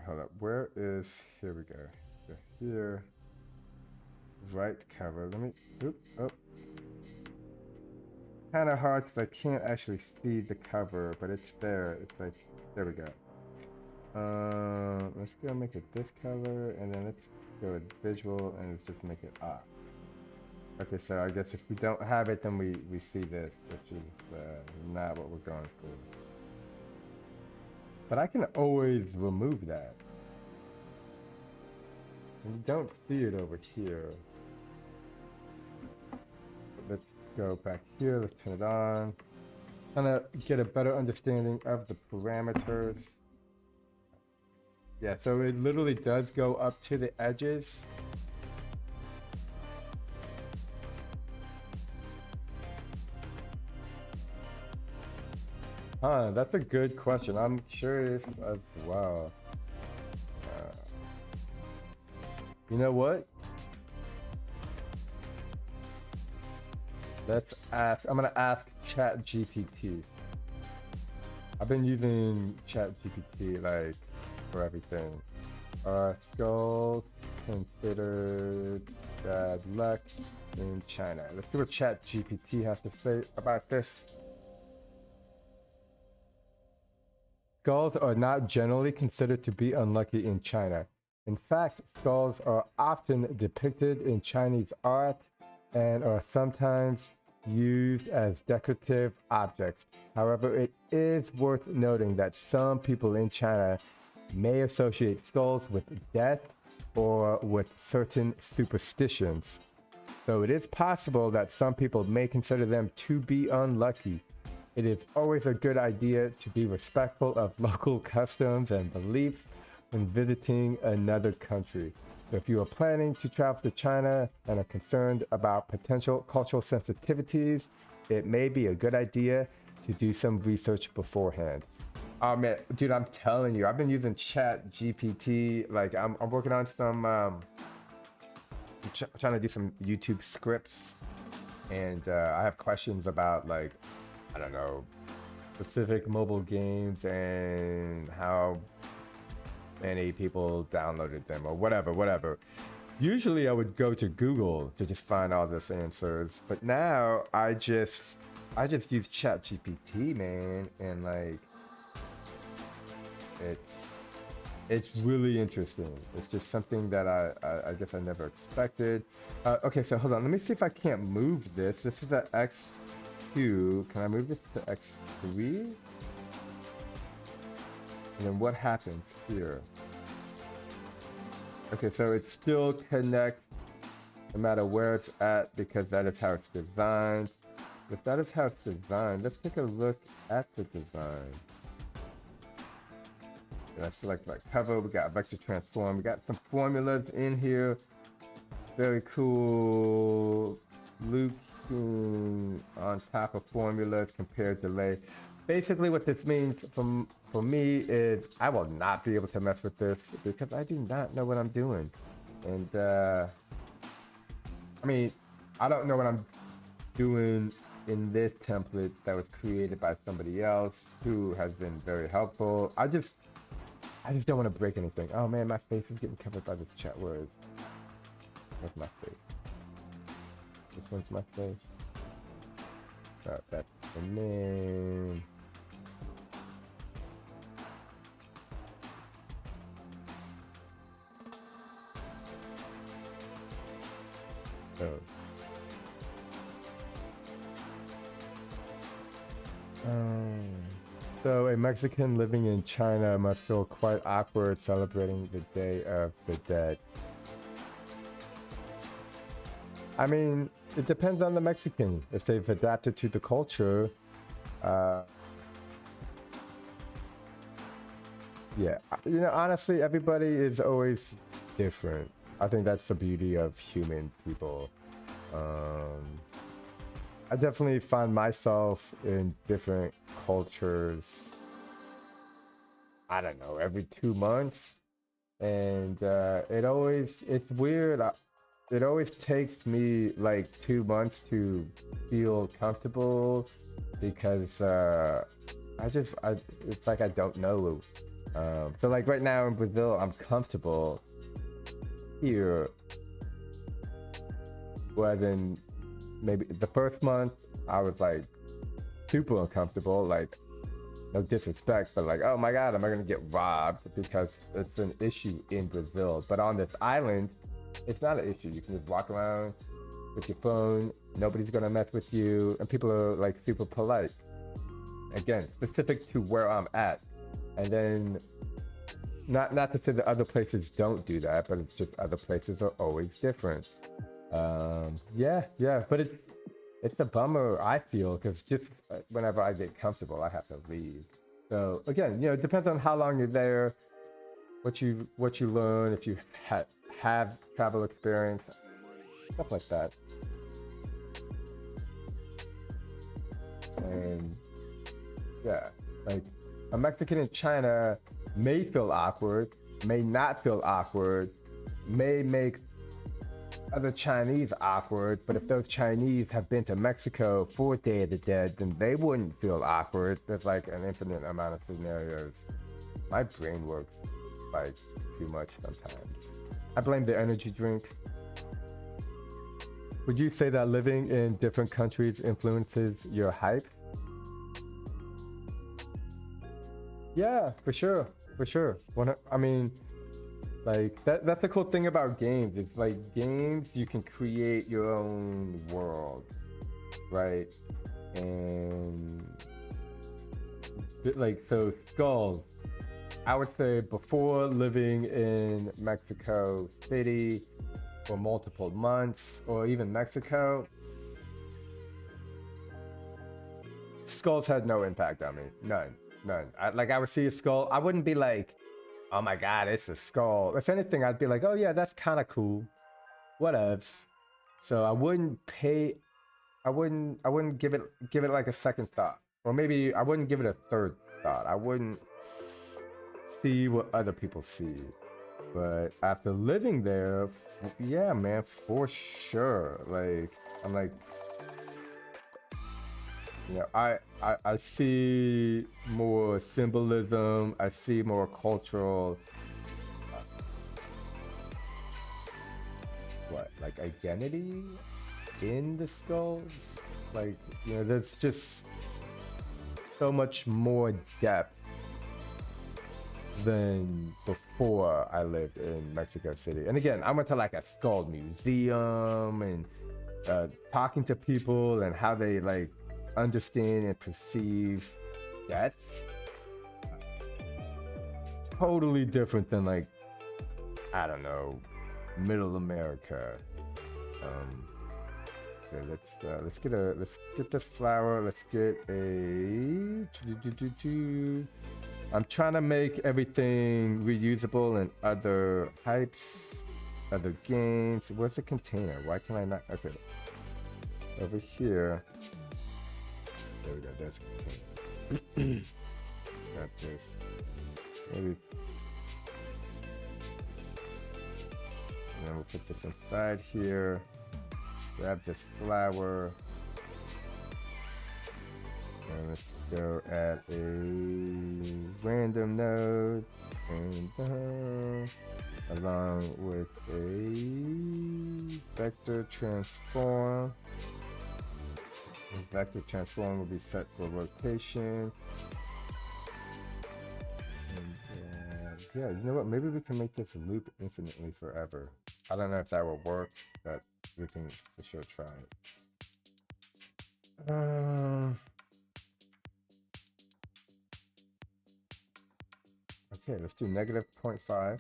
hold up. Where is, here we go. So here, right cover. Let me, oh. Kind of hard because I can't actually see the cover, but it's there. It's like, there we go. Let's go make it this color, and then let's go with visual, and let's just make it off. Okay, so I guess if we don't have it, then we see this, which is not what we're going for. But I can always remove that. And you don't see it over here. Let's go back here, let's turn it on. Kind of get a better understanding of the parameters. Yeah, so it literally does go up to the edges. Huh, that's a good question. I'm curious as well. You know what? Let's ask, I'm gonna ask ChatGPT. I've been using ChatGPT like for everything. Skulls considered bad luck in China. Let's see what ChatGPT has to say about this. Skulls are not generally considered to be unlucky in China. In fact, skulls are often depicted in Chinese art and are sometimes used as decorative objects. However, it is worth noting that some people in China may associate skulls with death or with certain superstitions. So it is possible that some people may consider them to be unlucky. It is always a good idea to be respectful of local customs and beliefs when visiting another country. So if you are planning to travel to China and are concerned about potential cultural sensitivities, it may be a good idea to do some research beforehand. Oh man, dude, I'm telling you, I've been using ChatGPT. Like I'm working on some, trying to do some YouTube scripts, and I have questions about like, I don't know, specific mobile games and how many people downloaded them or whatever. Usually I would go to Google to just find all this answers, but now I just use ChatGPT, man, and like it's really interesting. It's just something that I guess I never expected. Okay, so hold on, let me see if I can't move this. This is the X2. Can I move this to X3? And then what happens here? Okay, so it still connects no matter where it's at because that is how it's designed. If that is how it's designed, let's take a look at the design. I select like cover, we got vector transform, we got some formulas in here. Very cool. Looping on top of formulas, compare delay. Basically what this means for me is I will not be able to mess with this because I do not know what I'm doing. And I mean, I don't know what I'm doing in this template that was created by somebody else who has been very helpful. I just don't want to break anything. Oh man, my face is getting covered by this chat word. Where's my face? This one's my face. Oh, that's the name. Oh. So a Mexican living in China must feel quite awkward celebrating the Day of the Dead. I mean, it depends on the Mexican. If they've adapted to the culture, yeah, you know, honestly, everybody is always different. I think that's the beauty of human people. I definitely find myself in different cultures, I don't know, every 2 months. And it's weird. It always takes me like 2 months to feel comfortable because it's like I don't know So like right now in Brazil, I'm comfortable here. Whereas in maybe the first month, I was like super uncomfortable. Like, no disrespect, but like, oh my God, am I gonna get robbed? Because it's an issue in Brazil. But on this island, it's not an issue. You can just walk around with your phone. Nobody's gonna mess with you, and people are like super polite. Again, specific to where I'm at. And then, not to say that other places don't do that, but it's just other places are always different. Yeah, but it's a bummer, I feel, because just whenever I get comfortable, I have to leave. So again, it depends on how long you're there, what you learn, if you have travel experience, stuff like that. And yeah, like a Mexican in China may feel awkward, may not feel awkward, may make other Chinese awkward, but if those Chinese have been to Mexico for Day of the Dead, then they wouldn't feel awkward. There's like an infinite amount of scenarios. My brain works like too much sometimes. I blame the energy drink. Would you say that living in different countries influences your hype? Yeah, for sure. I mean, like that's the cool thing about games. It's like games, you can create your own world, right? And like, so Skulls, I would say before living in Mexico City for multiple months, or even Mexico, Skulls had no impact on me. None. I would see a skull, I wouldn't be like, oh my God, it's a skull. If anything, I'd be like, oh yeah, that's kind of cool. Whatevs. So I wouldn't give it like a second thought. Or maybe I wouldn't give it a third thought. I wouldn't see what other people see. But after living there, yeah, man, for sure. Like, I'm like, I see more symbolism. I see more cultural, like identity in the skulls. Like, there's just so much more depth than before I lived in Mexico City. And again, I went to like a skull museum and talking to people and how they like understand and perceive death. Totally different than like, I don't know, Middle America. Okay, let's get this flower. Let's get a. I'm trying to make everything reusable in other types, other games. Where's the container? Why can I not? Okay, over here. There we go. There's a container. Got this. Maybe. And then we'll put this inside here. Grab this flower. And let's go at a random node. And along with a vector transform. This vector transform will be set for rotation. And yeah, you know what? Maybe we can make this loop infinitely forever. I don't know if that will work, but we can for sure try it. Okay, let's do negative 0.5,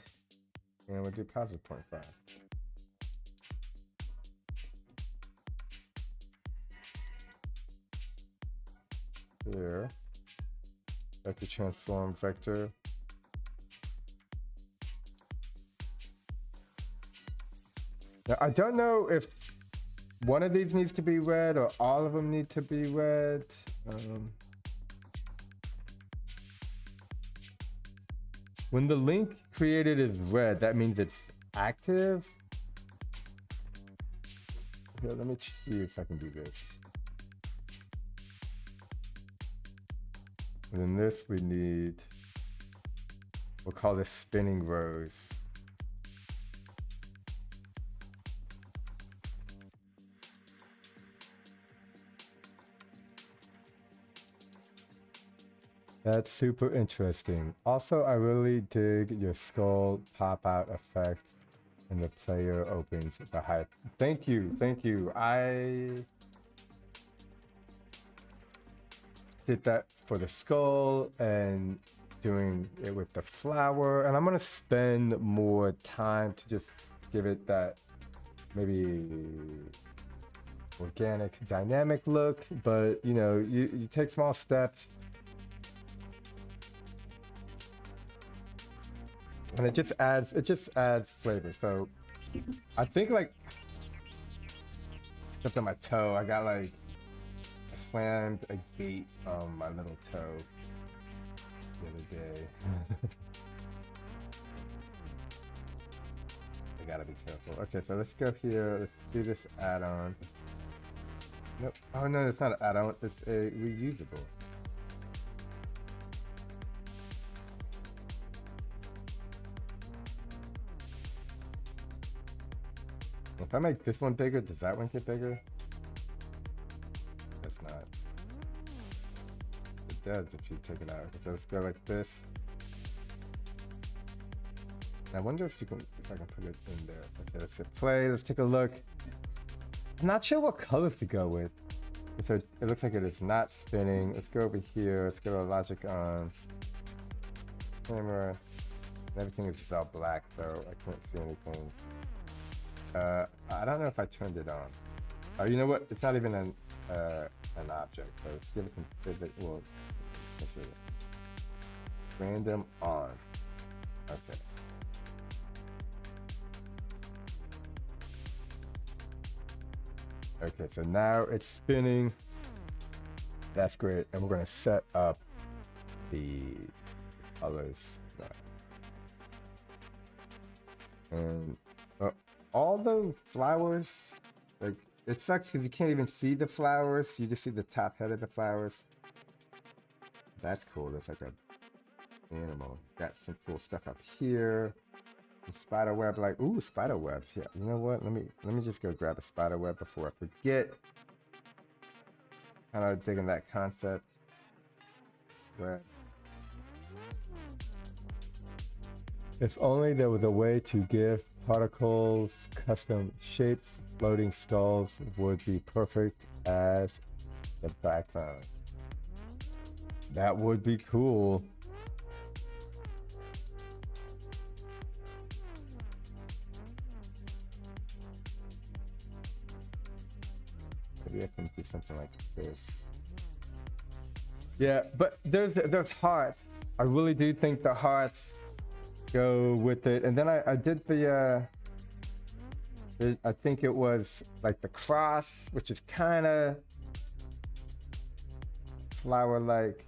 and we'll do positive 0.5. Here, vector transform vector. Now, I don't know if one of these needs to be red or all of them need to be red. When the link created is red, that means it's active. Here, let me see if I can do this. And then this we need We'll call this spinning rose. That's super interesting. Also, I really dig your skull pop-out effect and the player opens the hype. Thank you, thank you. I did that for the skull and doing it with the flower, and I'm gonna spend more time to just give it that maybe organic, dynamic look. But you know, you take small steps. And it just adds flavor. So I think like stepped on my toe. I got like I slammed a gate on my little toe the other day. I gotta be careful. Okay, so let's go here. Let's do this add-on. Nope. Oh no, it's not an add-on. It's a reusable. If I make this one bigger, does that one get bigger? That's not. It does if you take it out. Okay, so let's go like this. I wonder if I can put it in there. Okay, let's hit play. Let's take a look. I'm not sure what colors to go with. So it looks like it is not spinning. Let's go over here. Let's go to logic on camera. Everything is just all black, so I can't see anything. I don't know if I turned it on. Oh, you know what? It's not even an object. So let's give it some physics. Well, random on. Okay. Okay, so now it's spinning. That's great. And we're gonna set up the colors. And all the flowers, like, it sucks because you can't even see the flowers. You just see the top head of the flowers. That's cool. There's like a animal. Got some cool stuff up here. Some spider web, like, ooh, spider webs. Yeah, you know what? Let me just go grab a spider web before I forget. Kind of digging that concept. Web. If only there was a way to give particles custom shapes, floating skulls would be perfect as the background. That would be cool. Maybe I can do something like this. Yeah, but there's hearts. I really do think the hearts go with it. And then I did I think it was like the cross, which is kind of flower like.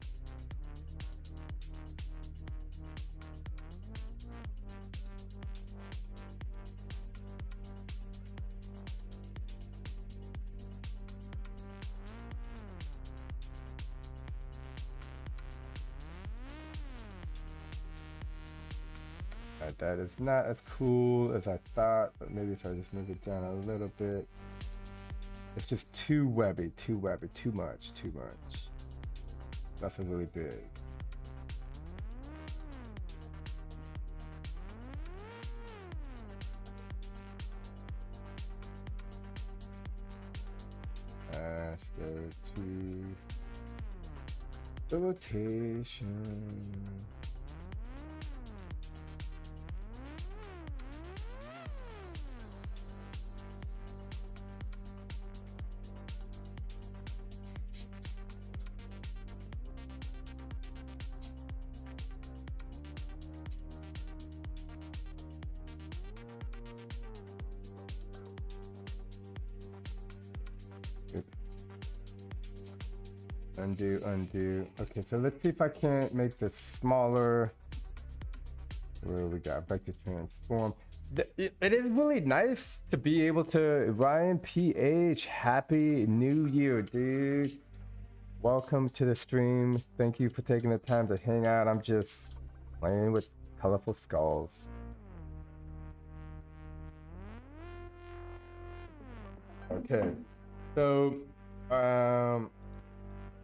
That is not as cool as I thought, but maybe if I just move it down a little bit. It's just too webby, too much. That's really big. Let's go to the rotation. Undo. Okay, so let's see if I can't make this smaller. Where we got vector transform. It is really nice to be able to. Ryan PH, happy new year, dude. Welcome to the stream. Thank you for taking the time to hang out. I'm just playing with colorful skulls. Okay, so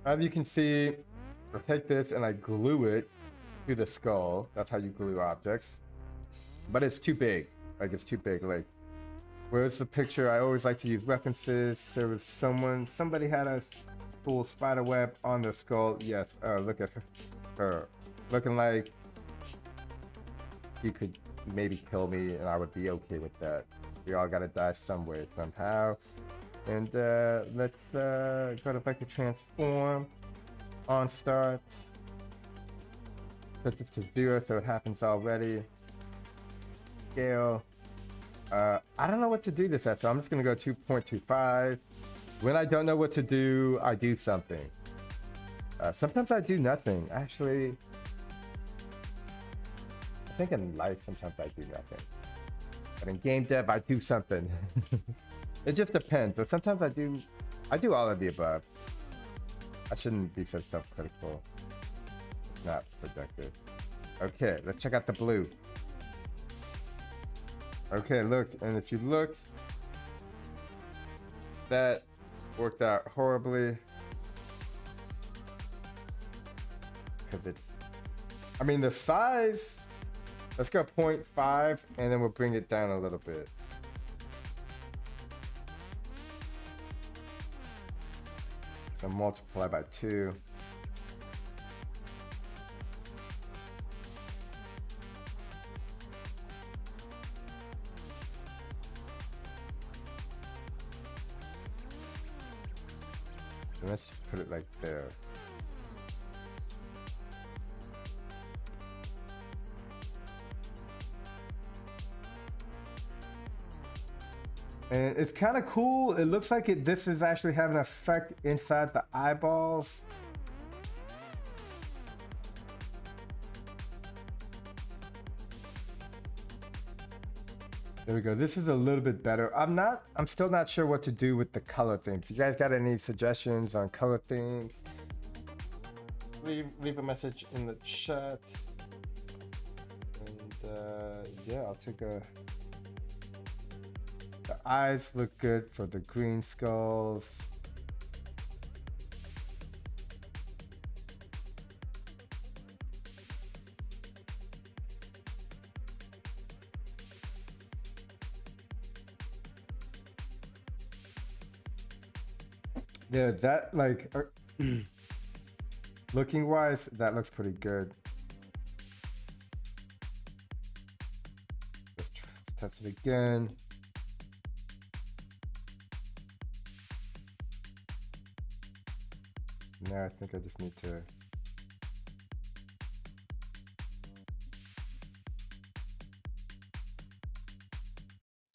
as you can see, I take this and I glue it to the skull. That's how you glue objects. But it's too big. Like, it's too big. Like, where's the picture? I always like to use references. There was somebody had a full spider web on the skull. Yes, look at her. Looking like he could maybe kill me and I would be okay with that. We all gotta die some way, somehow. And let's go to vector transform on start. Put this to 0 so it happens already. Scale. I don't know what to do this at, so I'm just gonna go 2.25. When I don't know what to do, I do something. Sometimes I do nothing. Actually, I think in life sometimes I do nothing. But in game dev, I do something. It just depends. But sometimes I do all of the above. I shouldn't be so self-critical. It's not productive. Okay, let's check out the blue. Okay, look, and if you look, that worked out horribly. Because it's, I mean, the size, let's go 0.5 and then we'll bring it down a little bit. So multiply by 2. And let's just put it like there. And it's kind of cool. It looks like this is actually having an effect inside the eyeballs. There we go. This is a little bit better. I'm still not sure what to do with the color themes. You guys got any suggestions on color themes? Leave a message in the chat. And yeah, I'll take a... The eyes look good for the green skulls. Yeah, that like looking wise, that looks pretty good. Let's test it again. Now I think I just need to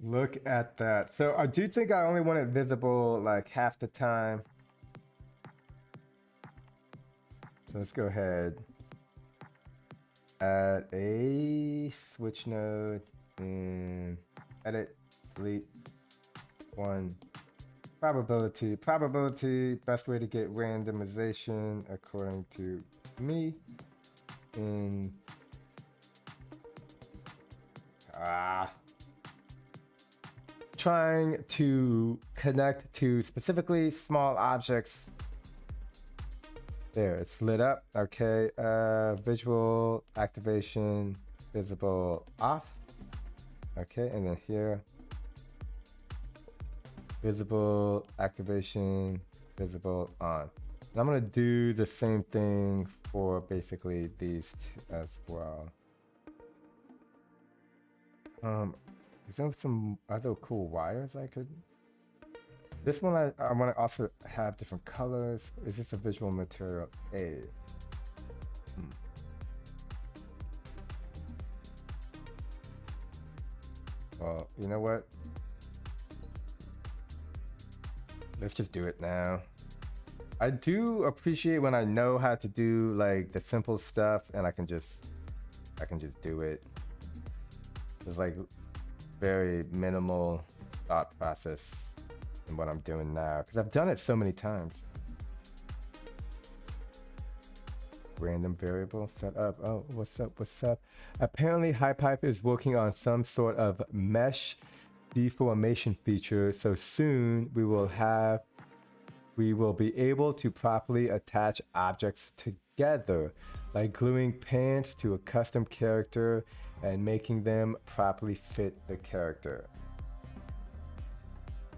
look at that. So I do think I only want it visible like half the time. So let's go ahead, add a switch node and edit, delete, 1. Probability, best way to get randomization according to me. And trying to connect to specifically small objects. There, it's lit up. Okay, visual activation, visible off. Okay, and then here, visible activation, visible on. And I'm gonna do the same thing for basically these two as well. Is there some other cool wires I could? This one I want to also have different colors. Is this a visual material A? Well, you know what? Let's just do it now. I do appreciate when I know how to do like the simple stuff and I can just do it. There's like very minimal thought process in what I'm doing now because I've done it so many times. Random variable set up. Oh, what's up? What's up? Apparently, HiPipe is working on some sort of mesh deformation feature. So soon we will be able to properly attach objects together, like gluing pants to a custom character and making them properly fit the character.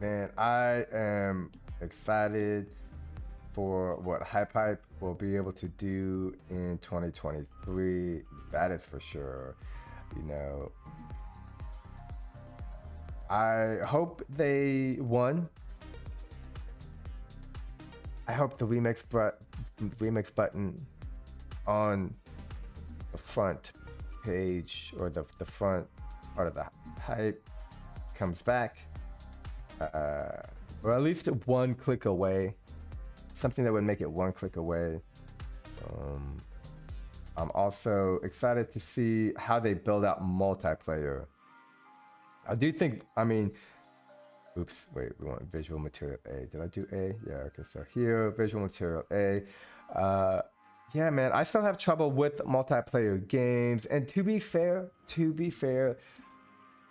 Man, I am excited for what HiPipe will be able to do in 2023. That is for sure. You know, I hope they won. I hope the remix button on the front page or the front part of the hype comes back, or at least one click away. Something that would make it one click away. I'm also excited to see how they build out multiplayer. I do think, I mean, oops, wait, we want visual material A. Did I do A? Yeah, okay, so here, visual material A. Yeah, man, I still have trouble with multiplayer games. And to be fair,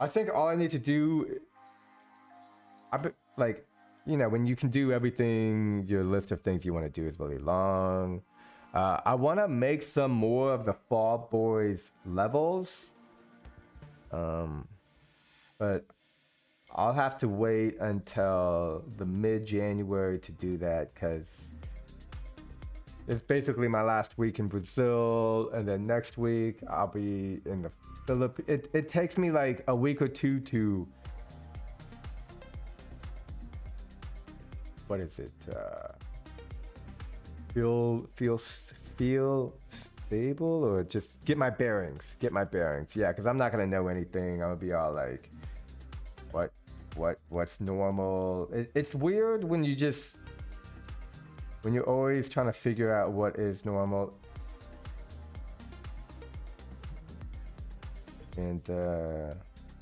I think all I need to do, like, you know, when you can do everything, your list of things you want to do is really long. I want to make some more of the Fall Boys levels. But I'll have to wait until the mid-January to do that, because it's basically my last week in Brazil, and then next week I'll be in the Philippines. It takes me like a week or two to, what is it? Feel stable, or just get my bearings. Yeah, because I'm not gonna know anything. I'm gonna be all like, what's normal? It's weird when you're always trying to figure out what is normal. And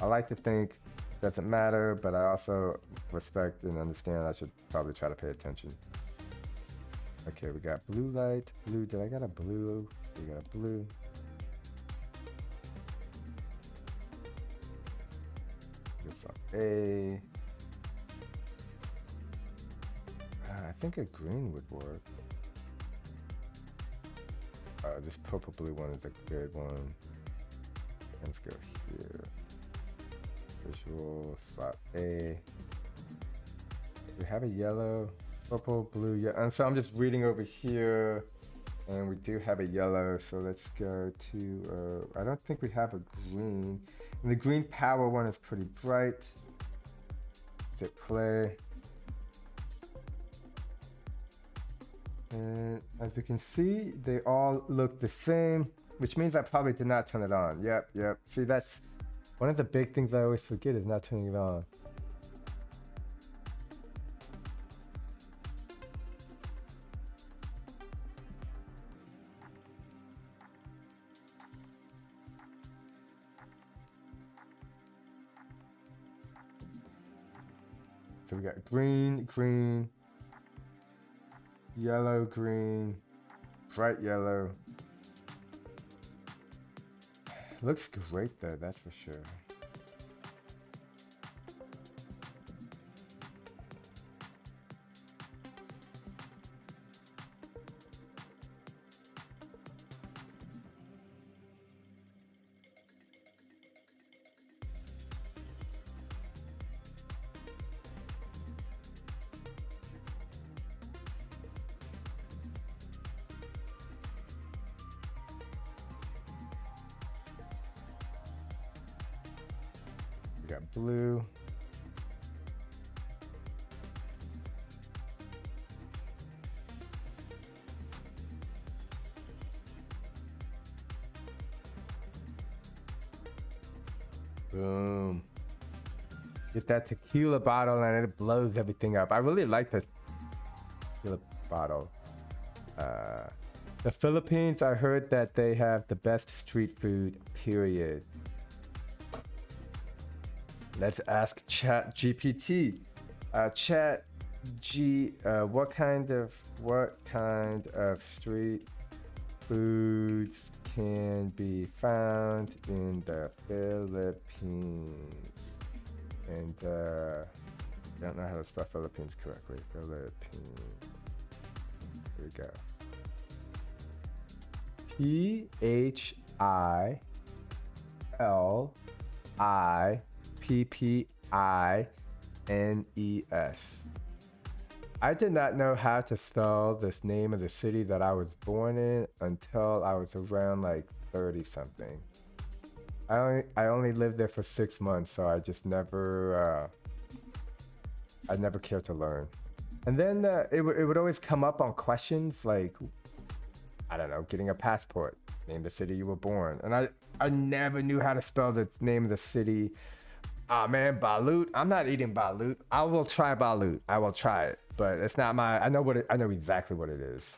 I like to think it doesn't matter, but I also respect and understand I should probably try to pay attention. Okay, we got blue light, blue. Did I got a blue? We got a blue. This on A. I think a green would work. This purple blue one is a good one. Let's go here. Visual slot A. We have a yellow, purple, blue, yeah. And so I'm just reading over here, and we do have a yellow. So let's go to. I don't think we have a green. And the green power one is pretty bright. Let's hit play. And as we can see, they all look the same, which means I probably did not turn it on. Yep. See, that's one of the big things I always forget is not turning it on. So we got green, yellow, green, bright yellow. Looks great though, that's for sure. We got blue. Boom. Get that tequila bottle and it blows everything up. I really like the tequila bottle. The Philippines, I heard that they have the best street food, period. Let's ask Chat GPT. What kind of street foods can be found in the Philippines. And I don't know how to spell Philippines correctly. Philippines. Here we go. Philippines. I did not know how to spell this name of the city that I was born in until I was around like 30 something. I only lived there for 6 months, so I just never I never cared to learn. And then it would always come up on questions like, I don't know, getting a passport, name the city you were born. And I never knew how to spell the name of the city. Ah, man, balut. I'm not eating balut. I will try balut. I will try it, but it's not my. I know exactly what it is.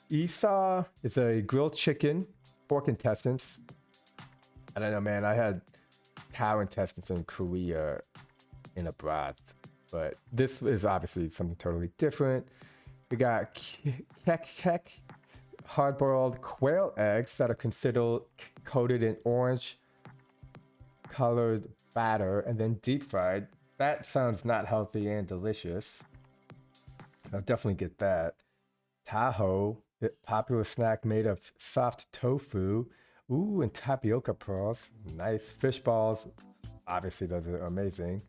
Isa is a grilled chicken, pork intestines. I don't know, man. I had cow intestines in Korea in a broth, but this is obviously something totally different. We got kek, hard-boiled quail eggs that are considered coated in orange colored batter and then deep fried. That sounds not healthy and delicious. I'll definitely get that. Tahoe, a popular snack made of soft tofu. Ooh, and tapioca pearls. Nice. Fish balls. Obviously, those are amazing.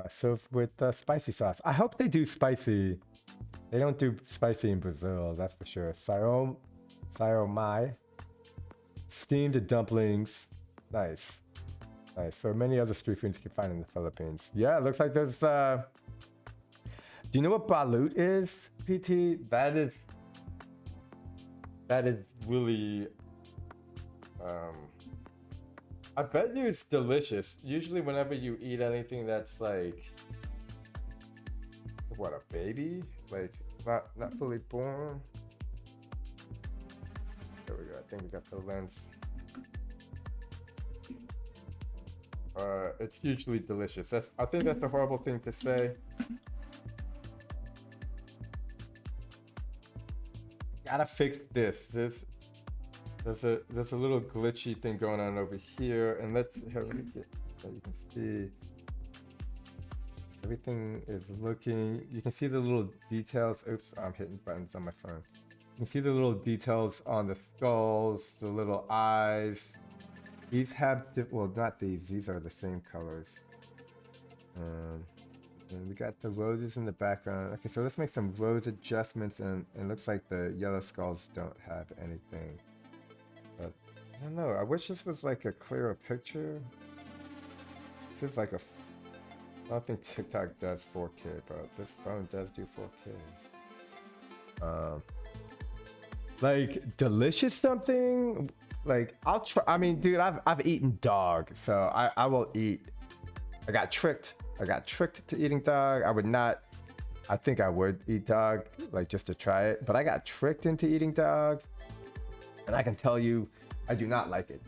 Served with spicy sauce. I hope they do spicy. They don't do spicy in Brazil, that's for sure. Sayomai. Steamed dumplings. Nice. Nice. So many other street foods you can find in the Philippines. Yeah, it looks like there's do you know what balut is, PT? That is really I bet you it's delicious. Usually whenever you eat anything that's like what, a baby? Like not fully born. There we go. I think we got the lens. It's hugely delicious. I think that's a horrible thing to say. Gotta fix this. There's a little glitchy thing going on over here, and let me get so you can see everything is looking. You can see the little details. Oops, I'm hitting buttons on my phone. You can see the little details on the skulls, the little eyes. These have, well, not these. These are the same colors. And we got the roses in the background. Okay, so let's make some rose adjustments, and it looks like the yellow skulls don't have anything. But I don't know. I wish this was like a clearer picture. This is like I don't think TikTok does 4K, but this phone does do 4K. Like delicious something. Like I'll try. I mean, dude, I've eaten dog, so I will eat. I got tricked to eating dog. I would not. I think I would eat dog, like just to try it. But I got tricked into eating dog, and I can tell you, I do not like it.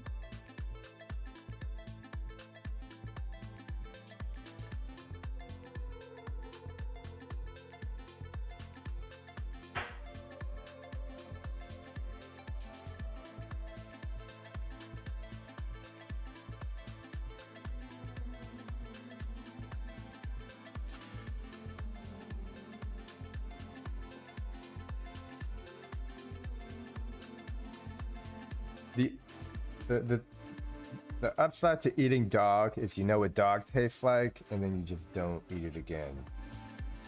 The upside to eating dog is you know what dog tastes like, and then you just don't eat it again.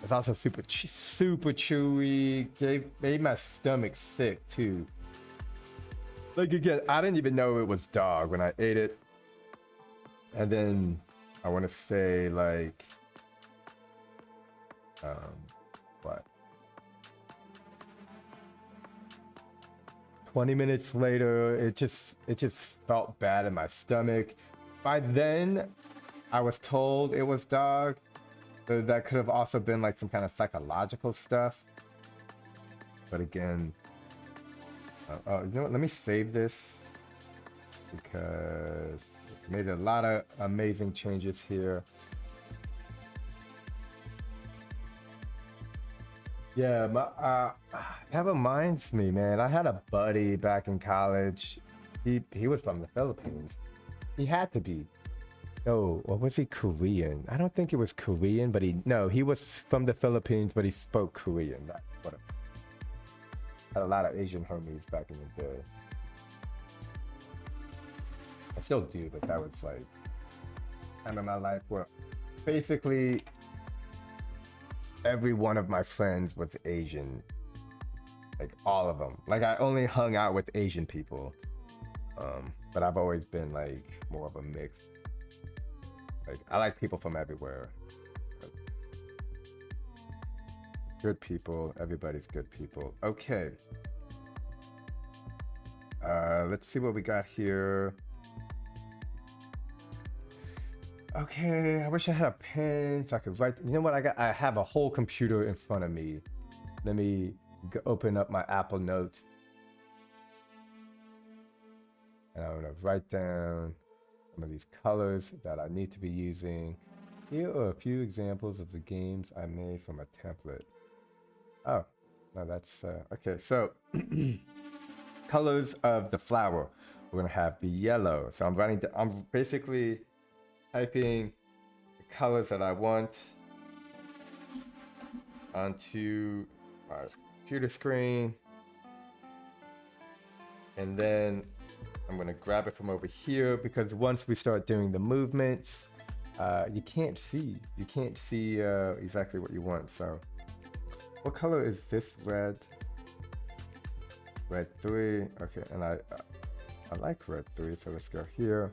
It's also super chewy. Made my stomach sick too. Like again, I didn't even know it was dog when I ate it, and then I want to say like, what? 20 minutes later, it just felt bad in my stomach. By then, I was told it was dog. So that could have also been like some kind of psychological stuff. But again, you know what? Let me save this because it made a lot of amazing changes here. Yeah, that reminds me, man. I had a buddy back in college. He was from the Philippines. He had to be. No, or was he Korean? I don't think it was Korean, but he was from the Philippines, but he spoke Korean. Had a lot of Asian homies back in the day. I still do, but that was like time in my life where basically every one of my friends was Asian. Like all of them. Like I only hung out with Asian people. But I've always been like more of a mix. Like I like people from everywhere. Good people. Everybody's good people. Okay. Let's see what we got here. Okay, I wish I had a pen so I could write. You know what? I have a whole computer in front of me. Let me open up my Apple Notes. And I'm gonna write down some of these colors that I need to be using. Here are a few examples of the games I made from a template. Oh, no, that's okay. So colors of the flower. We're gonna have the yellow. So I'm basically typing the colors that I want onto my computer screen. And then I'm gonna grab it from over here because once we start doing the movements, you can't see exactly what you want. So what color is this? Red 3. Okay, and I like red 3, so let's go here.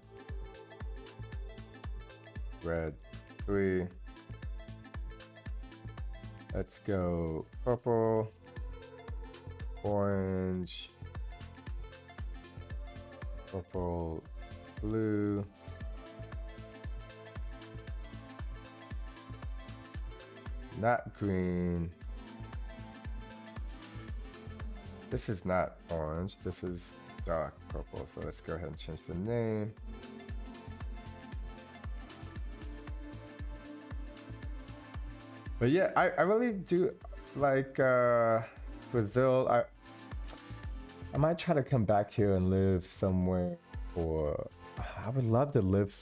Red 3. Let's go purple, orange, purple, blue, not green. This is not orange, this is dark purple. So let's go ahead and change the name. But yeah, I really do like Brazil. I might try to come back here and live somewhere, or I would love to live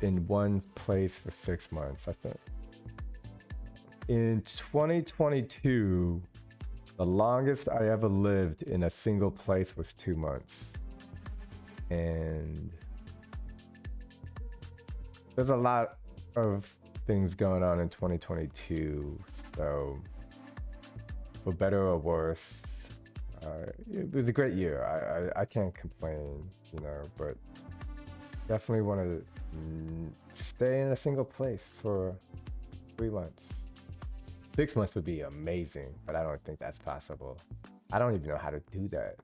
in one place for 6 months, I think. In 2022, the longest I ever lived in a single place was 2 months. And there's a lot of things going on in 2022, so for better or worse, it was a great year. I can't complain, you know, but definitely want to stay in a single place for 3 months. 6 months would be amazing, but I don't think that's possible. I don't even know how to do that.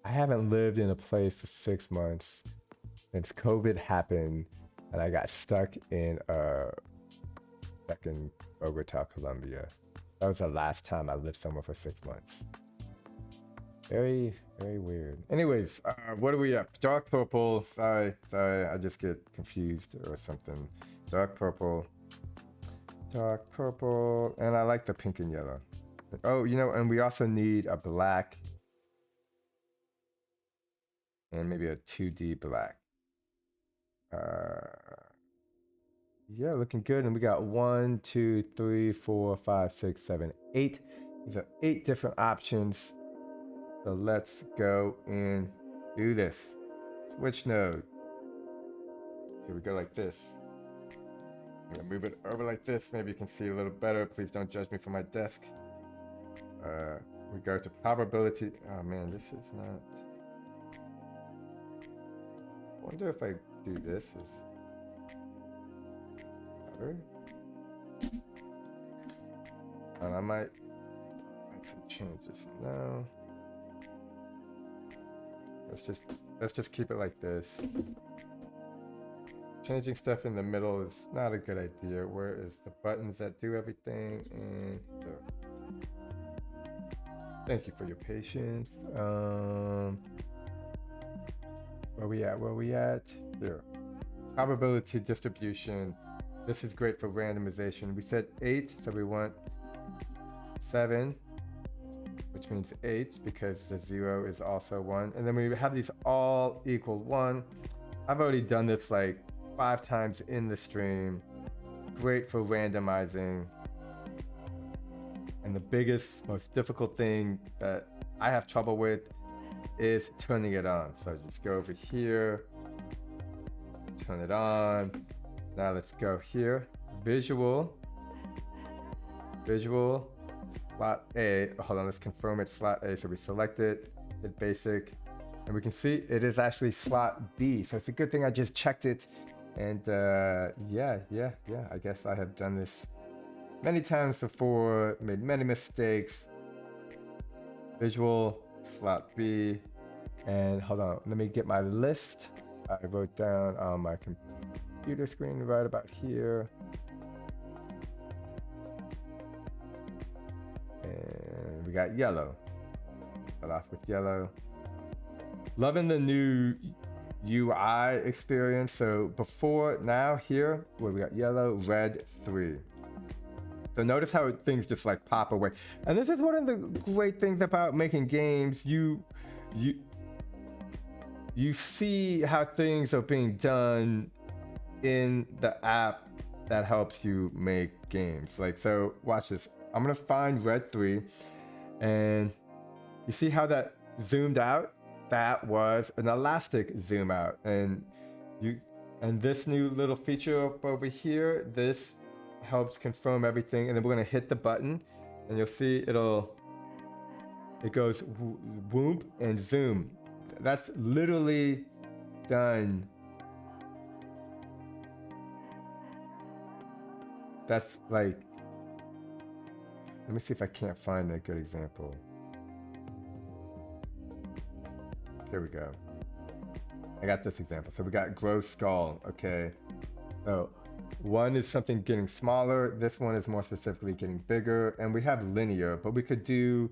I haven't lived in a place for 6 months since COVID happened and I got stuck in Bogota, Colombia. That was the last time I lived somewhere for 6 months. Very, very weird. Anyways, what are we at? Dark purple. Sorry, I just get confused or something. Dark purple, and I like the pink and yellow. Oh, you know, and we also need a black and maybe a 2D black. Yeah, looking good. And we got 1, 2, 3, 4, 5, 6, 7, 8. These are 8 different options. So let's go and do this. Switch node. Here we go like this. I'm gonna move it over like this. Maybe you can see a little better. Please don't judge me from my desk. We go to probability. Oh man, this is not. I wonder if I do this is better. And I might make some changes now. Let's just keep it like this. Changing stuff in the middle is not a good idea. Where is the buttons that do everything? And thank you for your patience. Where we at? Here. Probability distribution. This is great for randomization. We said 8, so we want 7, which means 8 because the 0 is also 1. And then we have these all equal 1. I've already done this like 5 times in the stream. Great for randomizing. And the biggest, most difficult thing that I have trouble with is turning it on. So just go over here, turn it on. Now let's go here, visual, slot A. Hold on, let's confirm it's slot A. So we select it, hit basic, and we can see it is actually slot B. So it's a good thing I just checked it. And yeah, I guess I have done this many times before, made many mistakes. Visual, slot B, and hold on, let me get my list. I wrote down on my computer screen right about here. And we got yellow. Start off with yellow. Loving the new UI experience. So before, now, here, where we got yellow, red, 3. So notice how things just like pop away. And this is one of the great things about making games. You see how things are being done in the app that helps you make games. Like, so watch this. I'm gonna find red 3, and you see how that zoomed out? That was an elastic zoom out. And this new little feature up over here, this helps confirm everything. And then we're gonna hit the button, and you'll see it goes whoop and zoom. That's literally done. That's like, let me see if I can't find a good example. Here we go. I got this example. So we got grow skull, okay? So one is something getting smaller. This one is more specifically getting bigger. And we have linear, but we could do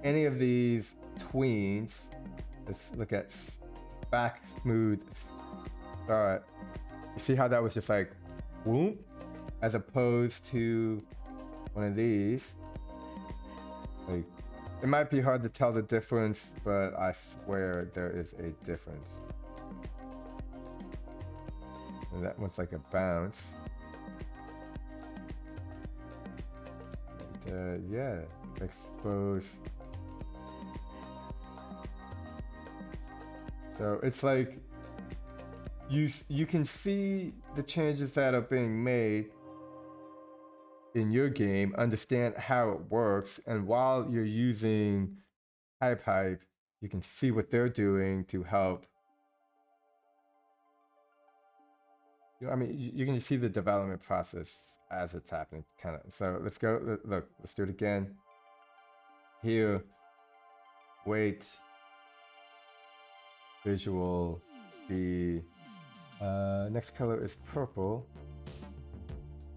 any of these tweens. Let's look at back, smooth, start. You see how that was just like, whoop, as opposed to one of these. Like, it might be hard to tell the difference, but I swear there is a difference. And that one's like a bounce. And, yeah, expose. So it's like you can see the changes that are being made in your game, understand how it works, and while you're using Hype, you can see what they're doing to help. I mean, you can see the development process as it's happening, kind of. So let's go. Look, let's do it again. Here, wait. Visual B. Next color is purple,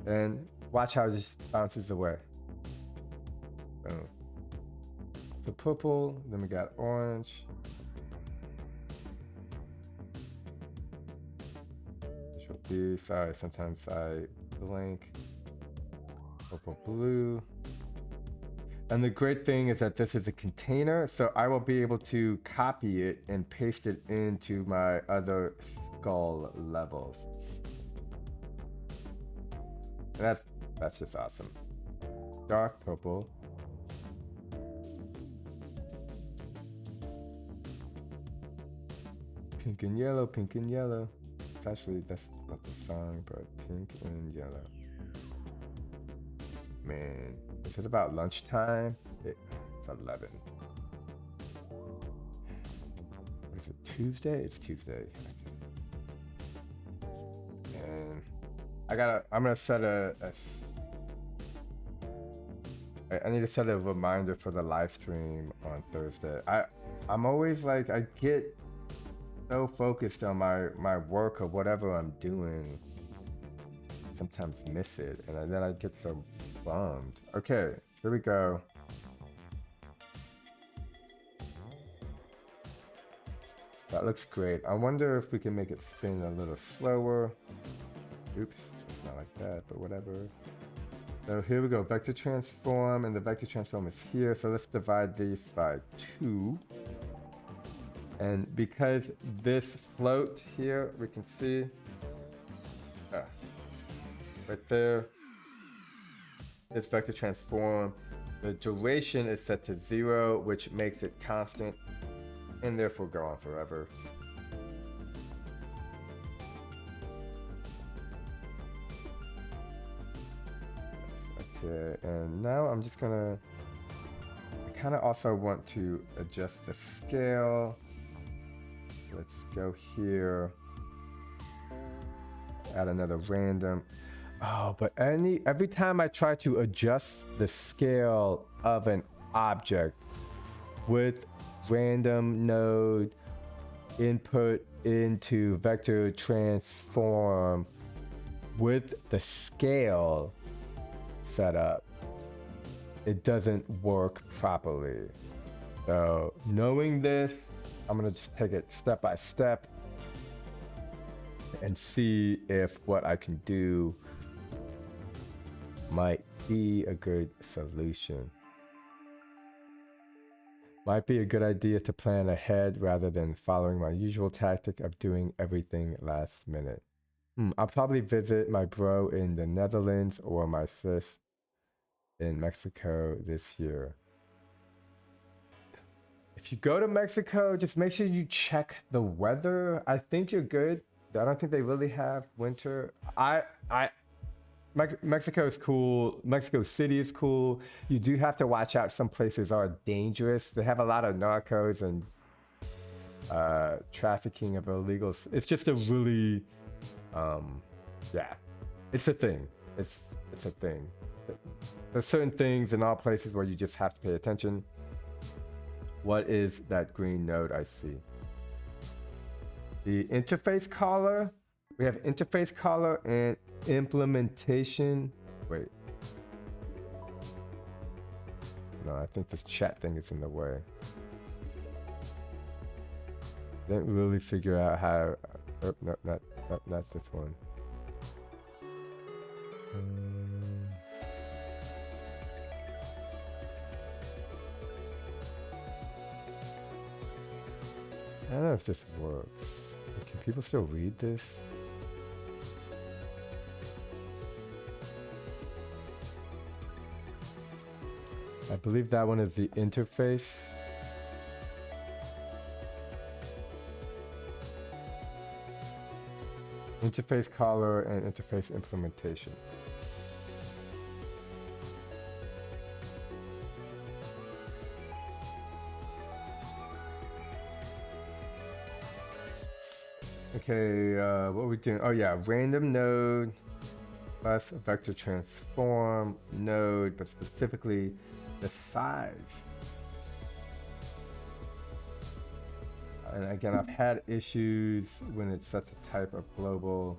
and watch how it just bounces away. Boom. So purple, then we got orange. Visual B, sorry, sometimes I blink. Purple, blue. And the great thing is that this is a container, so I will be able to copy it and paste it into my other skull levels. And that's just awesome. Dark purple. Pink and yellow, pink and yellow. It's actually, that's not the song, but pink and yellow. Man, is it about lunchtime? It's 11. What is it, Tuesday? It's Tuesday. And I'm gonna set I need to set a reminder for the live stream on Thursday. I'm always like, I get so focused on my work or whatever I'm doing, sometimes miss it, and then I get so bummed. Okay, here we go. That looks great. I wonder if we can make it spin a little slower. Oops, not like that, but whatever. So here we go, vector transform, and the vector transform is here. So let's divide these by 2. And because this float here, we can see right there, this vector transform, the duration is set to 0, which makes it constant and therefore go on forever. Okay, and now I'm just gonna, I kind of also want to adjust the scale. Let's go here, add another random. Oh, but every time I try to adjust the scale of an object with random node input into vector transform with the scale set up, it doesn't work properly. So knowing this, I'm gonna just take it step by step and see if what I can do might be a good solution. Might be a good idea to plan ahead rather than following my usual tactic of doing everything last minute. I'll probably visit my bro in the Netherlands or my sis in Mexico this year. If you go to Mexico, just make sure you check the weather. I think you're good. I don't think they really have winter. Mexico is cool. Mexico City is cool. You do have to watch out. Some places are dangerous. They have a lot of narcos and trafficking of illegals. It's just a really, yeah, it's a thing. It's a thing. There's certain things in all places where you just have to pay attention. What is that green node I see? The interface caller. We have interface caller and implementation. Wait. No, I think this chat thing is in the way. Didn't really figure out how. Oh, no, not this one. I don't know if this works. Can people still read this? I believe that one is the interface. Interface caller and interface implementation. Okay, what are we doing? Oh yeah, random node plus a vector transform node, but specifically the size. And again, I've had issues when it's set to type of global,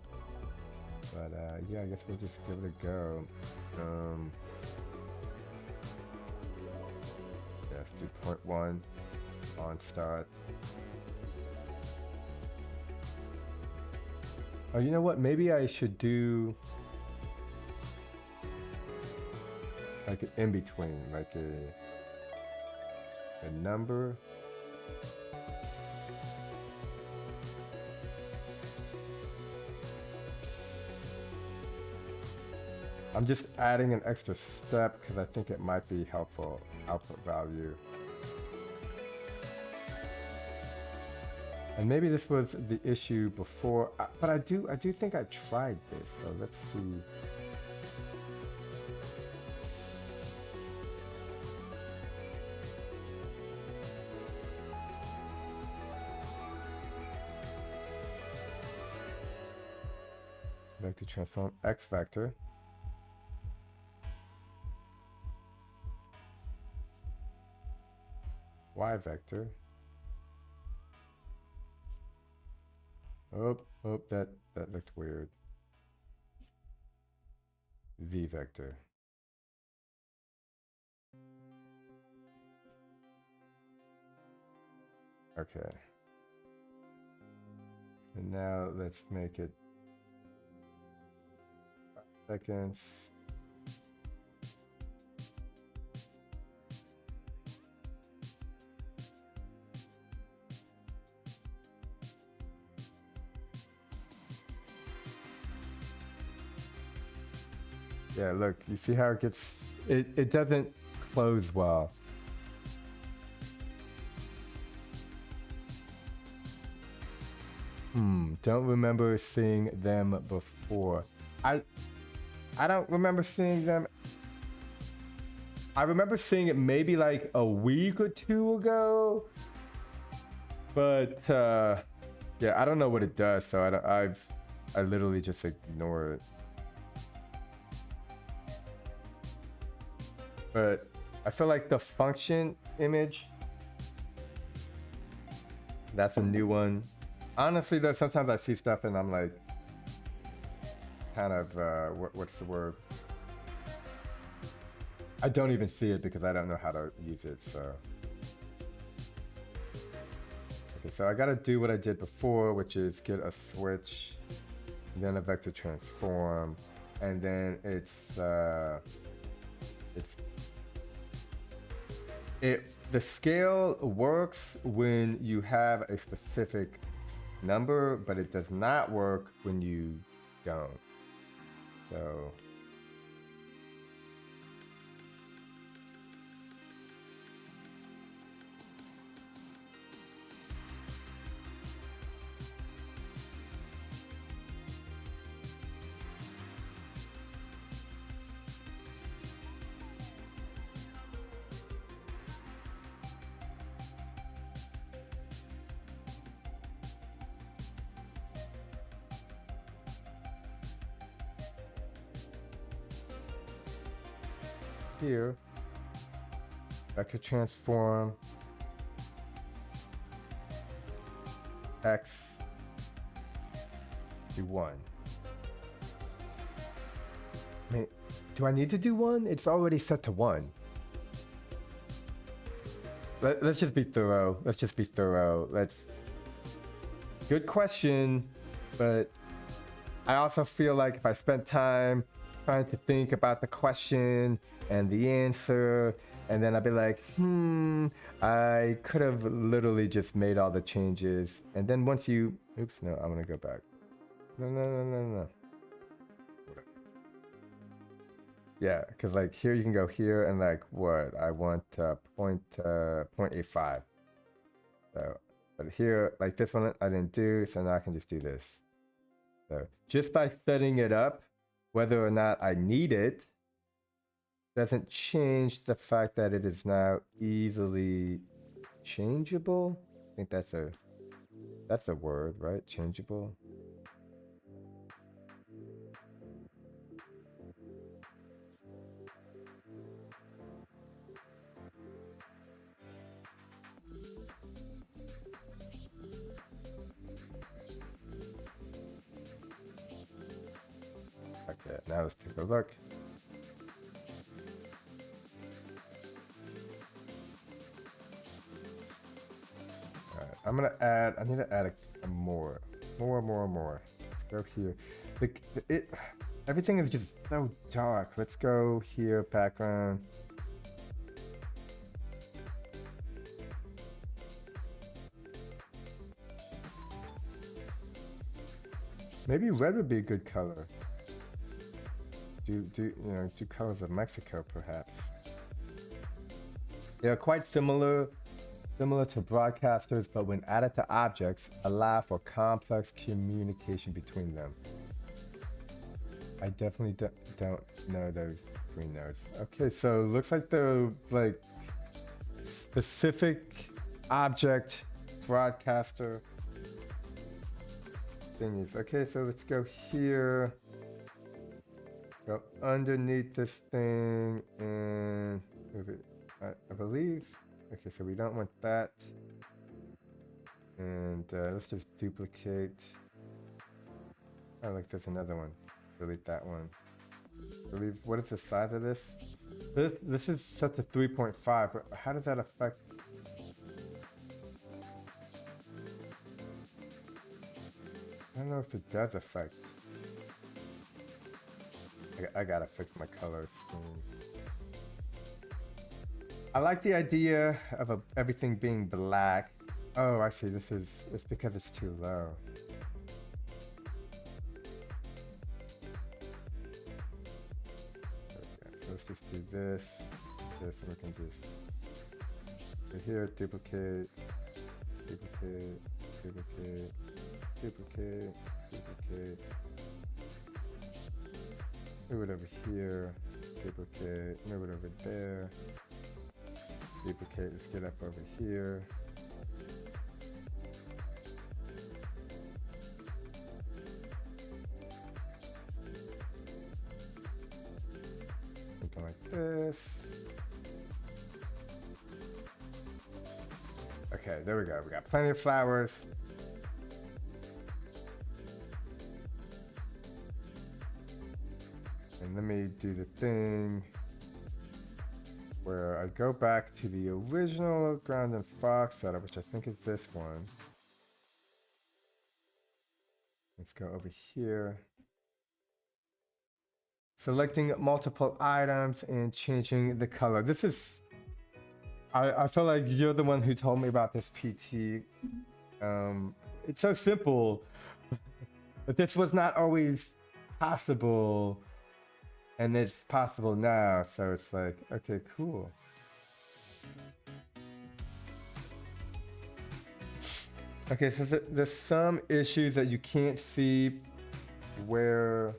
but yeah, I guess we'll just give it a go. Yeah, let's do 0.1 on start. Oh, you know what? Maybe I should do like an in between, like a number. I'm just adding an extra step because I think it might be helpful output value. And maybe this was the issue before, but I do think I tried this, so let's see. Vector transform X vector. Y vector. Oh, that looked weird. Z vector. Okay. And now let's make it 5 seconds. Yeah, look, you see how it gets, it doesn't close well. Don't remember seeing them before. I don't remember seeing them. I remember seeing it maybe like a week or two ago. But yeah, I don't know what it does, so I literally just ignore it. But I feel like the function image, that's a new one. Honestly though, sometimes I see stuff and I'm like, kind of, what's the word? I don't even see it because I don't know how to use it, so. Okay, so I gotta do what I did before, which is get a switch, then a vector transform, and then the scale works when you have a specific number, but it does not work when you don't. So here, vector transform x to 1. I mean, do I need to do 1? It's already set to 1. Let's just be thorough. Let's just be thorough. Good question, but I also feel like if I spent time trying to think about the question and the answer, and then I'd be like, I could have literally just made all the changes. And then once you, oops, no, I'm gonna go back. No. Yeah, because like here you can go here and like what? I want 0.85. So, but here, like this one I didn't do, so now I can just do this. So just by setting it up, whether or not I need it, doesn't change the fact that it is now easily changeable. I think that's a word, right? Changeable. Okay, now let's take a look. Alright, I'm gonna add, I need to add a more. Let's go here. Everything is just so dark. Let's go here, background. Maybe red would be a good color. Do colors of Mexico perhaps? They are quite similar to broadcasters, but when added to objects, allow for complex communication between them. I definitely don't know those green nodes. Okay, so looks like the like specific object broadcaster thingies. Okay, so let's go here. Go underneath this thing and move it, I believe. Okay, so we don't want that. And let's just duplicate. Oh, like there's another one. Delete that one. I believe, what is the size of this? This is set to 3.5, but how does that affect? I don't know if it does affect. I gotta fix my color scheme. I like the idea of everything being black. Oh, I see. It's because it's too low. let's just do this, and we can just go here, duplicate, duplicate, duplicate, duplicate, duplicate. Move it over here, duplicate, move it over there, duplicate, let's get up over here. Something like this. Okay, there we go. We got plenty of flowers. And let me do the thing where I go back to the original ground and fox setup, which I think is this one. Let's go over here. Selecting multiple items and changing the color. This is, I feel like you're the one who told me about this, PT. It's so simple, but this was not always possible. And it's possible now, so it's like, okay, cool. Okay, so there's some issues that you can't see where,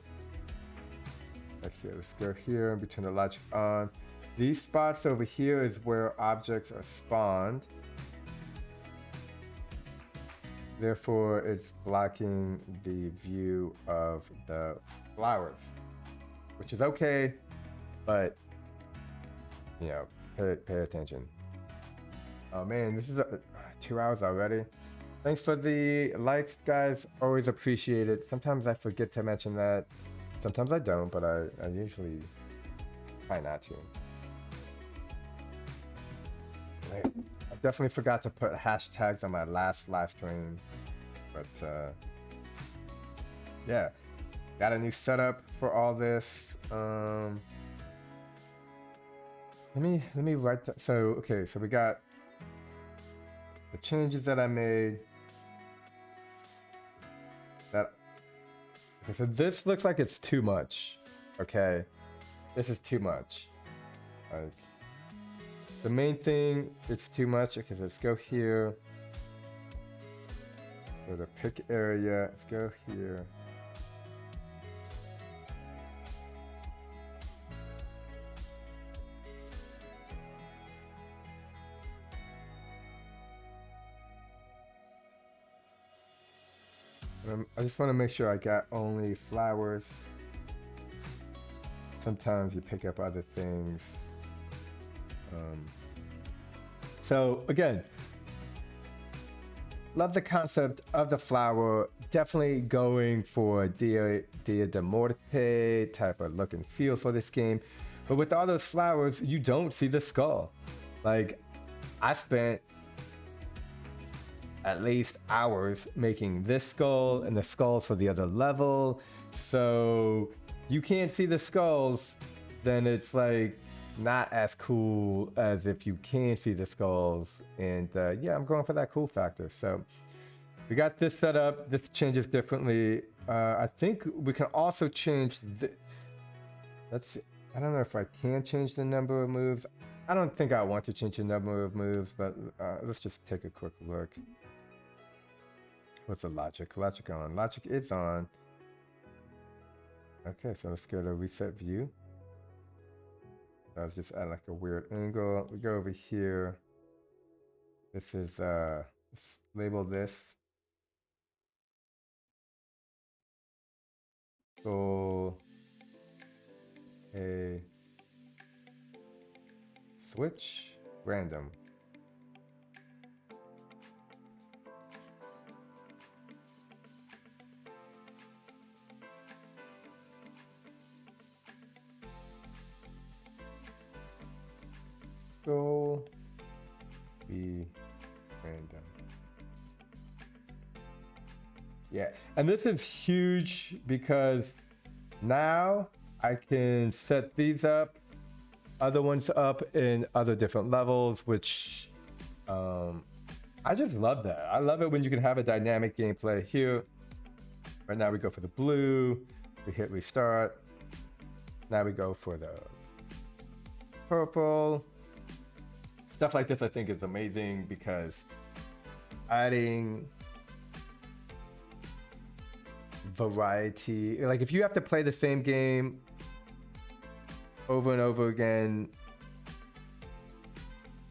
like here, let's go here and between the logic on. These spots over here is where objects are spawned. Therefore, it's blocking the view of the flowers. Which is okay, but you know, pay attention. Oh man, this is 2 hours already. Thanks for the likes, guys. Always appreciate it. Sometimes I forget to mention that. Sometimes I don't, but I usually try not to. I definitely forgot to put hashtags on my last live stream, but yeah. Got a new setup for all this. Let me write that. So okay, so we got the changes that I made. Okay, so this looks like it's too much. Okay, this is too much. Like the main thing, it's too much. Okay, so let's go here. Go to pick area. Let's go here. I just want to make sure I got only flowers. Sometimes you pick up other things. So again, love the concept of the flower. Definitely going for Dia de Muerte type of look and feel for this game. But with all those flowers, you don't see the skull. Like, I spent at least hours making this skull and the skulls for the other level. So you can't see the skulls, then it's like not as cool as if you can see the skulls. And yeah, I'm going for that cool factor. So we got this set up. This changes differently. I think we can also change the, I don't know if I can change the number of moves. I don't think I want to change the number of moves, but let's just take a quick look. What's the logic? Logic on. Logic is on. Okay, so let's go to reset view. I was just at like a weird angle. We go over here. This is, let's label this. Goal. A switch random. Goal be random. Yeah, and this is huge because now I can set these up, other ones up in other different levels, which I just love that. I love it when you can have a dynamic gameplay here. Right now we go for the blue, we hit restart. Now we go for the purple. Stuff like this I think is amazing because adding variety, like if you have to play the same game over and over again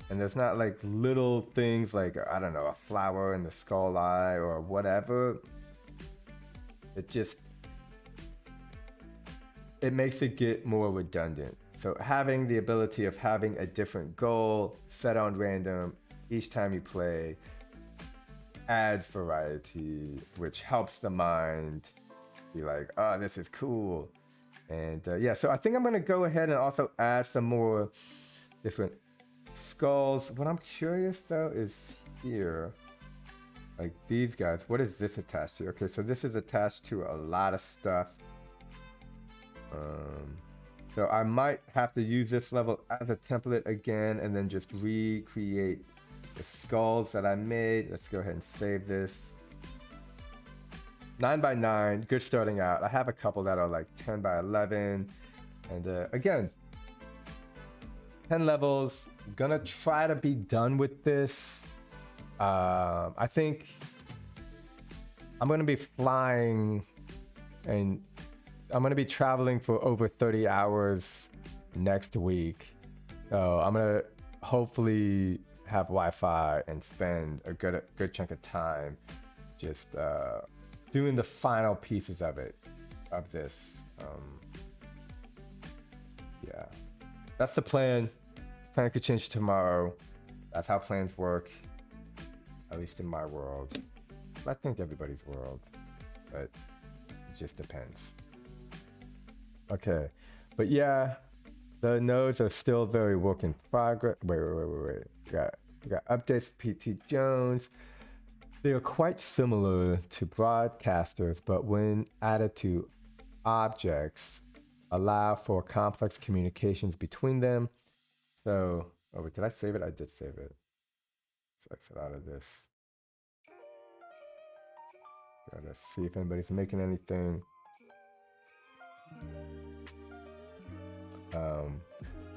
and there's not like little things like, I don't know, a flower in the skull eye or whatever, it makes it get more redundant. So having the ability of having a different goal set on random each time you play adds variety, which helps the mind be like, oh, this is cool. And yeah, so I think I'm gonna go ahead and also add some more different skulls. What I'm curious though is here, like these guys, what is this attached to? Okay, so this is attached to a lot of stuff. So I might have to use this level as a template again and then just recreate the skulls that I made. Let's go ahead and save this. 9 by 9, good starting out. I have a couple that are like 10 by 11. And again, 10 levels. Gonna try to be done with this. I think I'm gonna be flying and I'm gonna be traveling for over 30 hours next week. So I'm gonna hopefully have Wi-Fi and spend a good chunk of time just doing the final pieces of this. Yeah, that's the plan. Plan could change tomorrow. That's how plans work, at least in my world. I think everybody's world, but it just depends. Okay, but yeah, the nodes are still very work in progress. Wait. We got updates for PT Jones. They are quite similar to broadcasters, but when added to objects, allow for complex communications between them. So, oh wait, did I save it? I did save it. Let's exit out of this. Gotta see if anybody's making anything.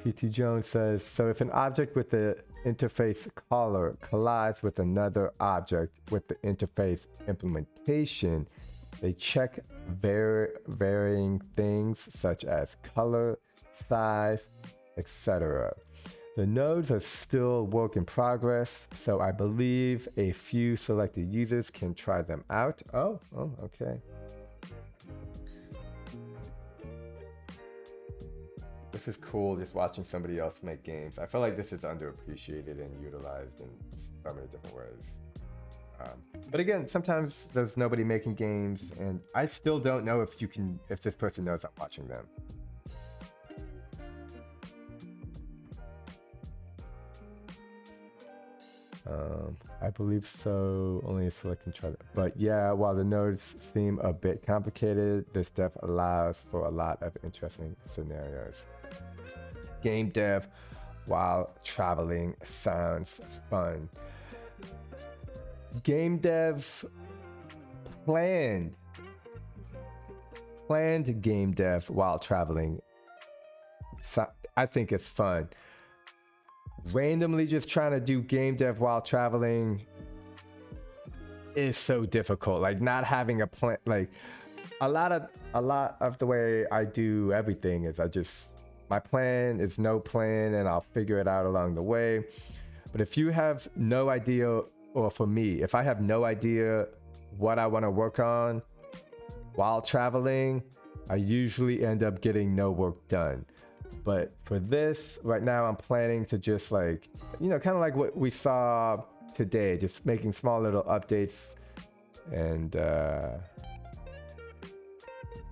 PT Jones says, so if an object with the interface caller collides with another object with the interface implementation, they check varying things such as color, size, etc. The nodes are still work in progress, so I believe a few selected users can try them out. Oh, okay. This is cool, just watching somebody else make games. I feel like this is underappreciated and utilized in so many different ways. But again, sometimes there's nobody making games, and I still don't know if this person knows I'm watching them. I believe so. Only a select can try that. But yeah, while the nodes seem a bit complicated, this dev allows for a lot of interesting scenarios. Game dev while traveling sounds fun. Game dev planned game dev while traveling. So I think it's fun. Randomly just trying to do game dev while traveling is so difficult. Like not having a plan, like a lot of the way I do everything is my plan is no plan and I'll figure it out along the way. But if you have no idea, or for me, if I have no idea what I want to work on while traveling, I usually end up getting no work done. But for this, right now, I'm planning to just like, kind of like what we saw today, just making small little updates. And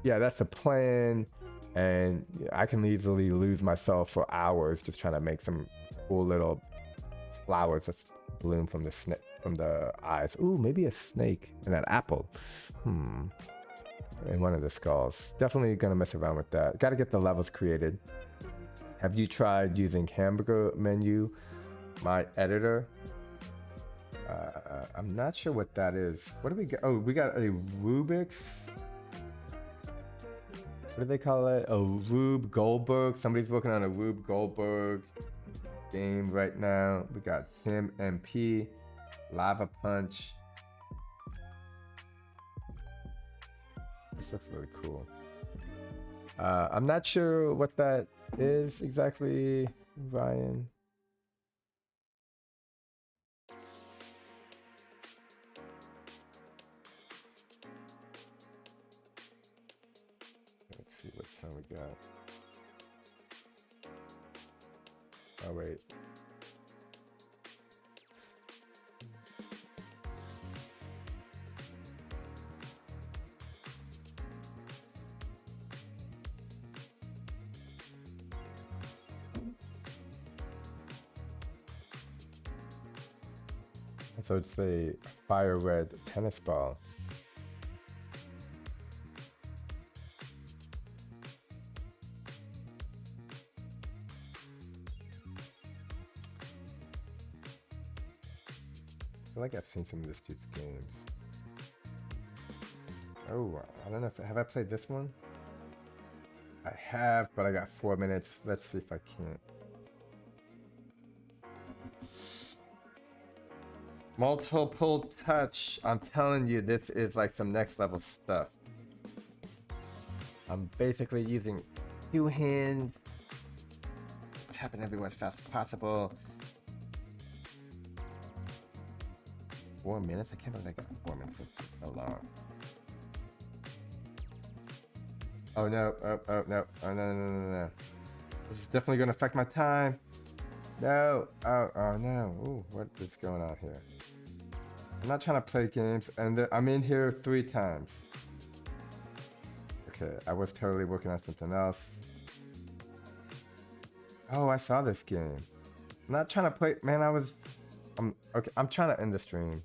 yeah, that's the plan. And I can easily lose myself for hours just trying to make some cool little flowers that bloom from the eyes. Ooh, maybe a snake and an apple. And one of the skulls. Definitely gonna mess around with that. Got to get the levels created. Have you tried using hamburger menu, my editor? I'm not sure what that is. What do we get? Oh, we got a Rubik's. what do they call it? A Rube Goldberg. Somebody's working on a Rube Goldberg game right now. We got Tim MP, Lava Punch. This looks really cool. I'm not sure what that is exactly, Ryan. Let's see what time we got. Oh, wait. So it's a fire red tennis ball. I feel like I've seen some of this dude's games. Oh, I don't know if have I played this one? I have, but I got 4 minutes. Let's see if I can't. Multiple touch. I'm telling you, this is like some next level stuff. I'm basically using 2 hands, tapping everywhere as fast as possible. 4 minutes? I can't believe I got 4 minutes. It's so long. Oh no, oh no, oh no. This is definitely gonna affect my time. No, oh no. Ooh, what is going on here? I'm not trying to play games, and I'm in here 3 times. Okay, I was totally working on something else. Oh, I saw this game. I'm not trying to play, man, okay, I'm trying to end the stream.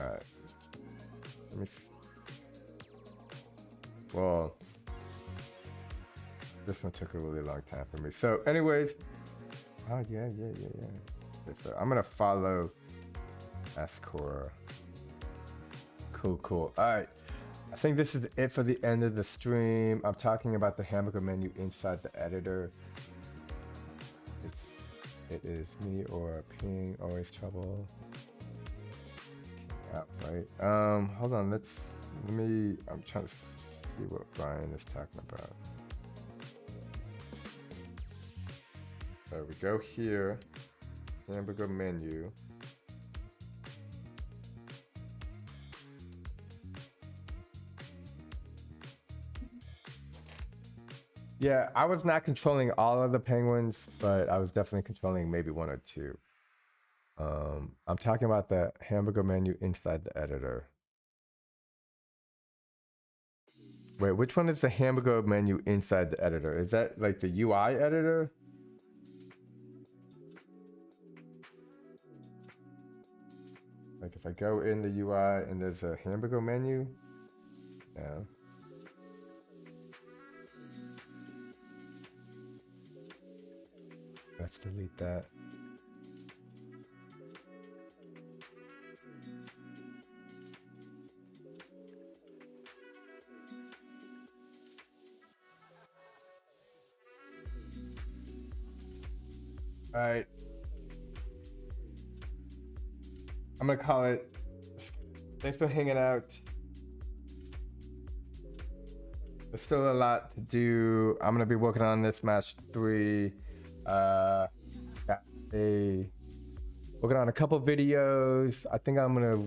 Alright. Let me see. Well, this one took a really long time for me. So anyways, oh yeah. Okay, so I'm gonna follow Ascora. Cool. All right, I think this is it for the end of the stream. I'm talking about the hamburger menu inside the editor. It is me or ping, always trouble. Yeah, right. Hold on. I'm trying to see what Brian is talking about. So we go here, hamburger menu. Yeah, I was not controlling all of the penguins, but I was definitely controlling maybe 1 or 2. I'm talking about the hamburger menu inside the editor. Wait, which one is the hamburger menu inside the editor? Is that like the UI editor? Like if I go in the UI and there's a hamburger menu? Yeah. Let's delete that. All right. I'm gonna call it. Thanks for hanging out. There's still a lot to do. I'm gonna be working on this match 3. Working on a couple videos. I think I'm gonna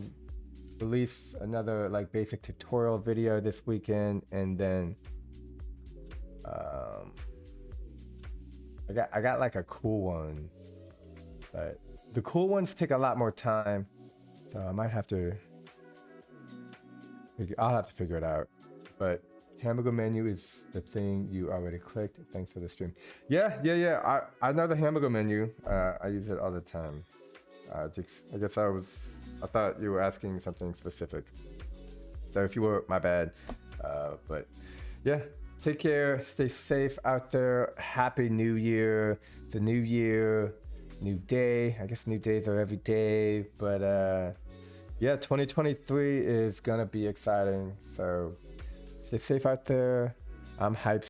release another like basic tutorial video this weekend, and then I got like a cool one, but the cool ones take a lot more time, so I might have to. I'll have to figure it out, but. Hamburger menu is the thing you already clicked. Thanks for the stream. Yeah. I know the hamburger menu. I use it all the time. I guess I thought you were asking something specific. So if you were, my bad. But yeah, take care. Stay safe out there. Happy New Year. It's a new year, new day. I guess new days are every day. But yeah, 2023 is gonna be exciting. So stay safe out there. I'm hyped.